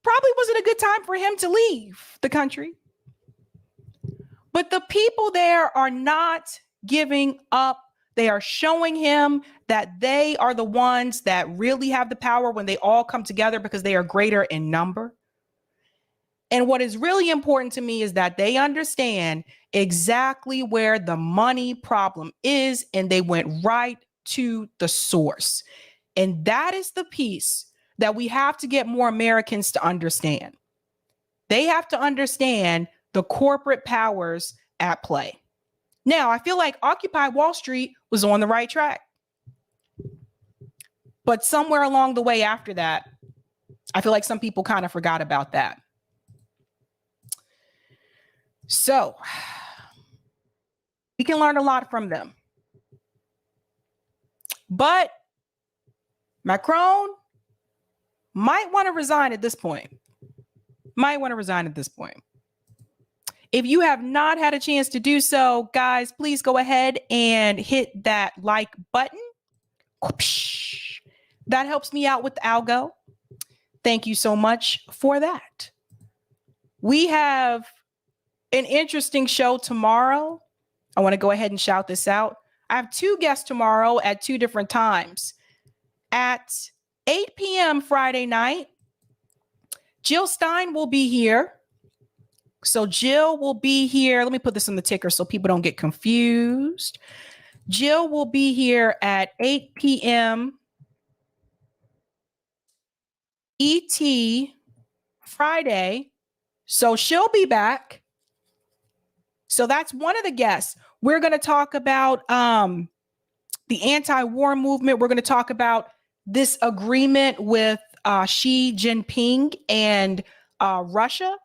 probably wasn't a good time for him to leave the country. But the people there are not giving up. They are showing him that they are the ones that really have the power when they all come together because they are greater in number. And what is really important to me is that they understand exactly where the money problem is, and they went right to the source. And that is the piece that we have to get more Americans to understand. They have to understand the corporate powers at play. Now, I feel like Occupy Wall Street was on the right track. But somewhere along the way after that, I feel like some people kind of forgot about that. So we can learn a lot from them. But Macron might want to resign at this point. If you have not had a chance to do so, guys, please go ahead and hit that like button. That helps me out with the algo. Thank you so much for that. We have an interesting show tomorrow. I want to go ahead and shout this out. I have two guests tomorrow at two different times. At 8 p.m. Friday night, Jill Stein will be here. So Jill will be here. Let me put this on the ticker so people don't get confused. Jill will be here at 8 p.m. ET Friday. So she'll be back. So that's one of the guests. We're going to talk about the anti-war movement. We're going to talk about this agreement with Xi Jinping and Russia.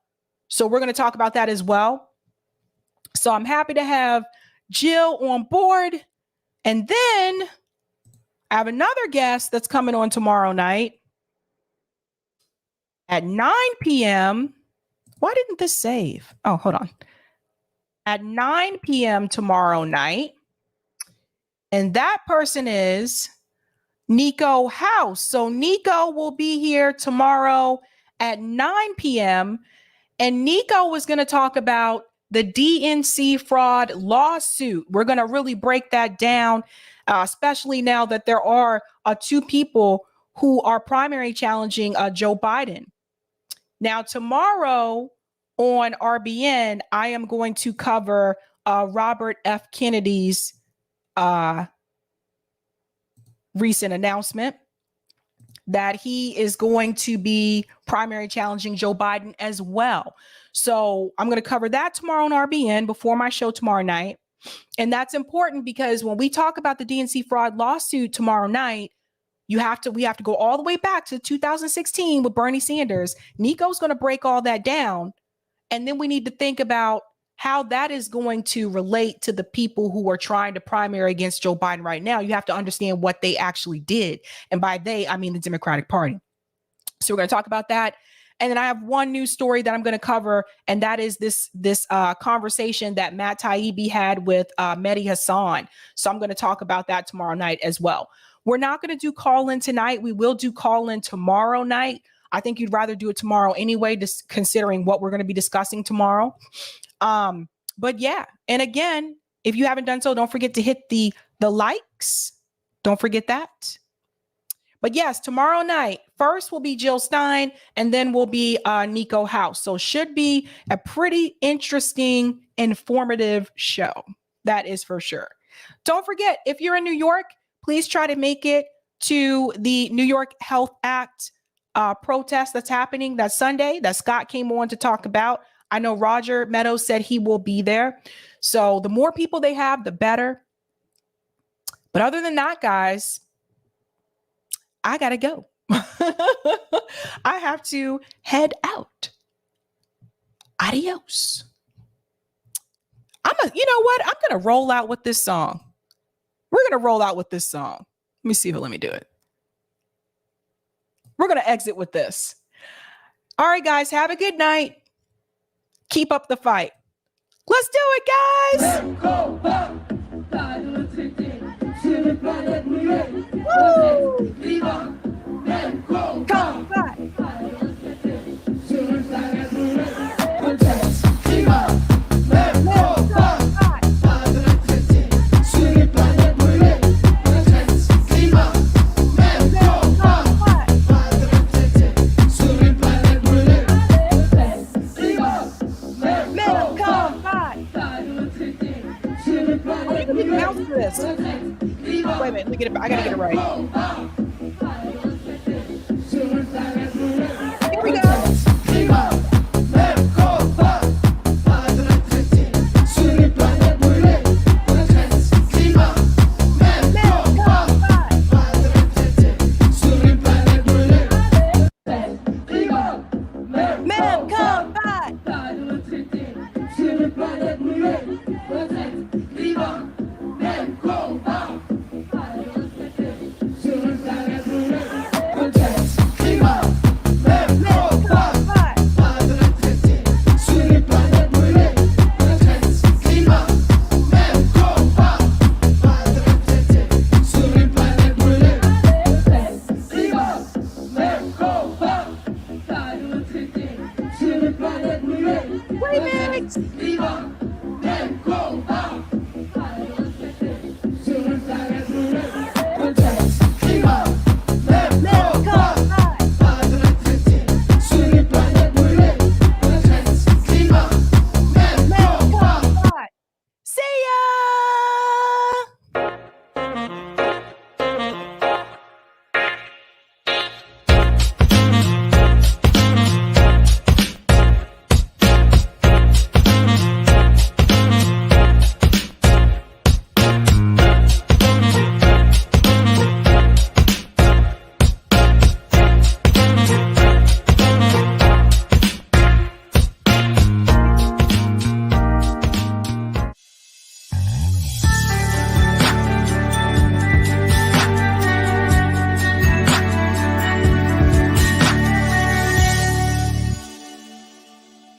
So we're going to talk about that as well. So I'm happy to have Jill on board. And then I have another guest that's coming on tomorrow night at 9 p.m. Why didn't this save? Oh, hold on. At 9 p.m. tomorrow night. And that person is Nico House. So Nico will be here tomorrow at 9 p.m. And Nico was going to talk about the DNC fraud lawsuit. We're going to really break that down, especially now that there are two people who are primary challenging Joe Biden. Now, tomorrow on RBN, I am going to cover Robert F. Kennedy's recent announcement that he is going to be primary challenging Joe Biden as well. So I'm going to cover that tomorrow on RBN before my show tomorrow night. And that's important because when we talk about the DNC fraud lawsuit tomorrow night, we have to go all the way back to 2016 with Bernie Sanders. Nico's going to break all that down. And then we need to think about how that is going to relate to the people who are trying to primary against Joe Biden right now. You have to understand what they actually did. And by they, I mean the Democratic Party. So we're going to talk about that. And then I have one news story that I'm going to cover, and that is this conversation that Matt Taibbi had with Mehdi Hassan. So I'm going to talk about that tomorrow night as well. We're not going to do call-in tonight. We will do call-in tomorrow night. I think you'd rather do it tomorrow anyway, just considering what we're going to be discussing tomorrow. But yeah, and again, if you haven't done so, don't forget to hit the likes. Don't forget that. But yes, tomorrow night, first will be Jill Stein, and then will be Nico House. So should be a pretty interesting, informative show. That is for sure. Don't forget, if you're in New York, please try to make it to the New York Health Act protest that's happening that Sunday that Scott came on to talk about. I know Roger Meadows said he will be there. So the more people they have, the better. But other than that, guys, I got to go. I have to head out. Adios. You know what? I'm going to roll out with this song. We're going to roll out with this song. Let me see if it'll let me do it. We're going to exit with this. All right, guys, have a good night. Keep up the fight. Let's do it, guys. Woo! Come back. Wait a minute, let me get it. I gotta get it right. Here we go. See ya!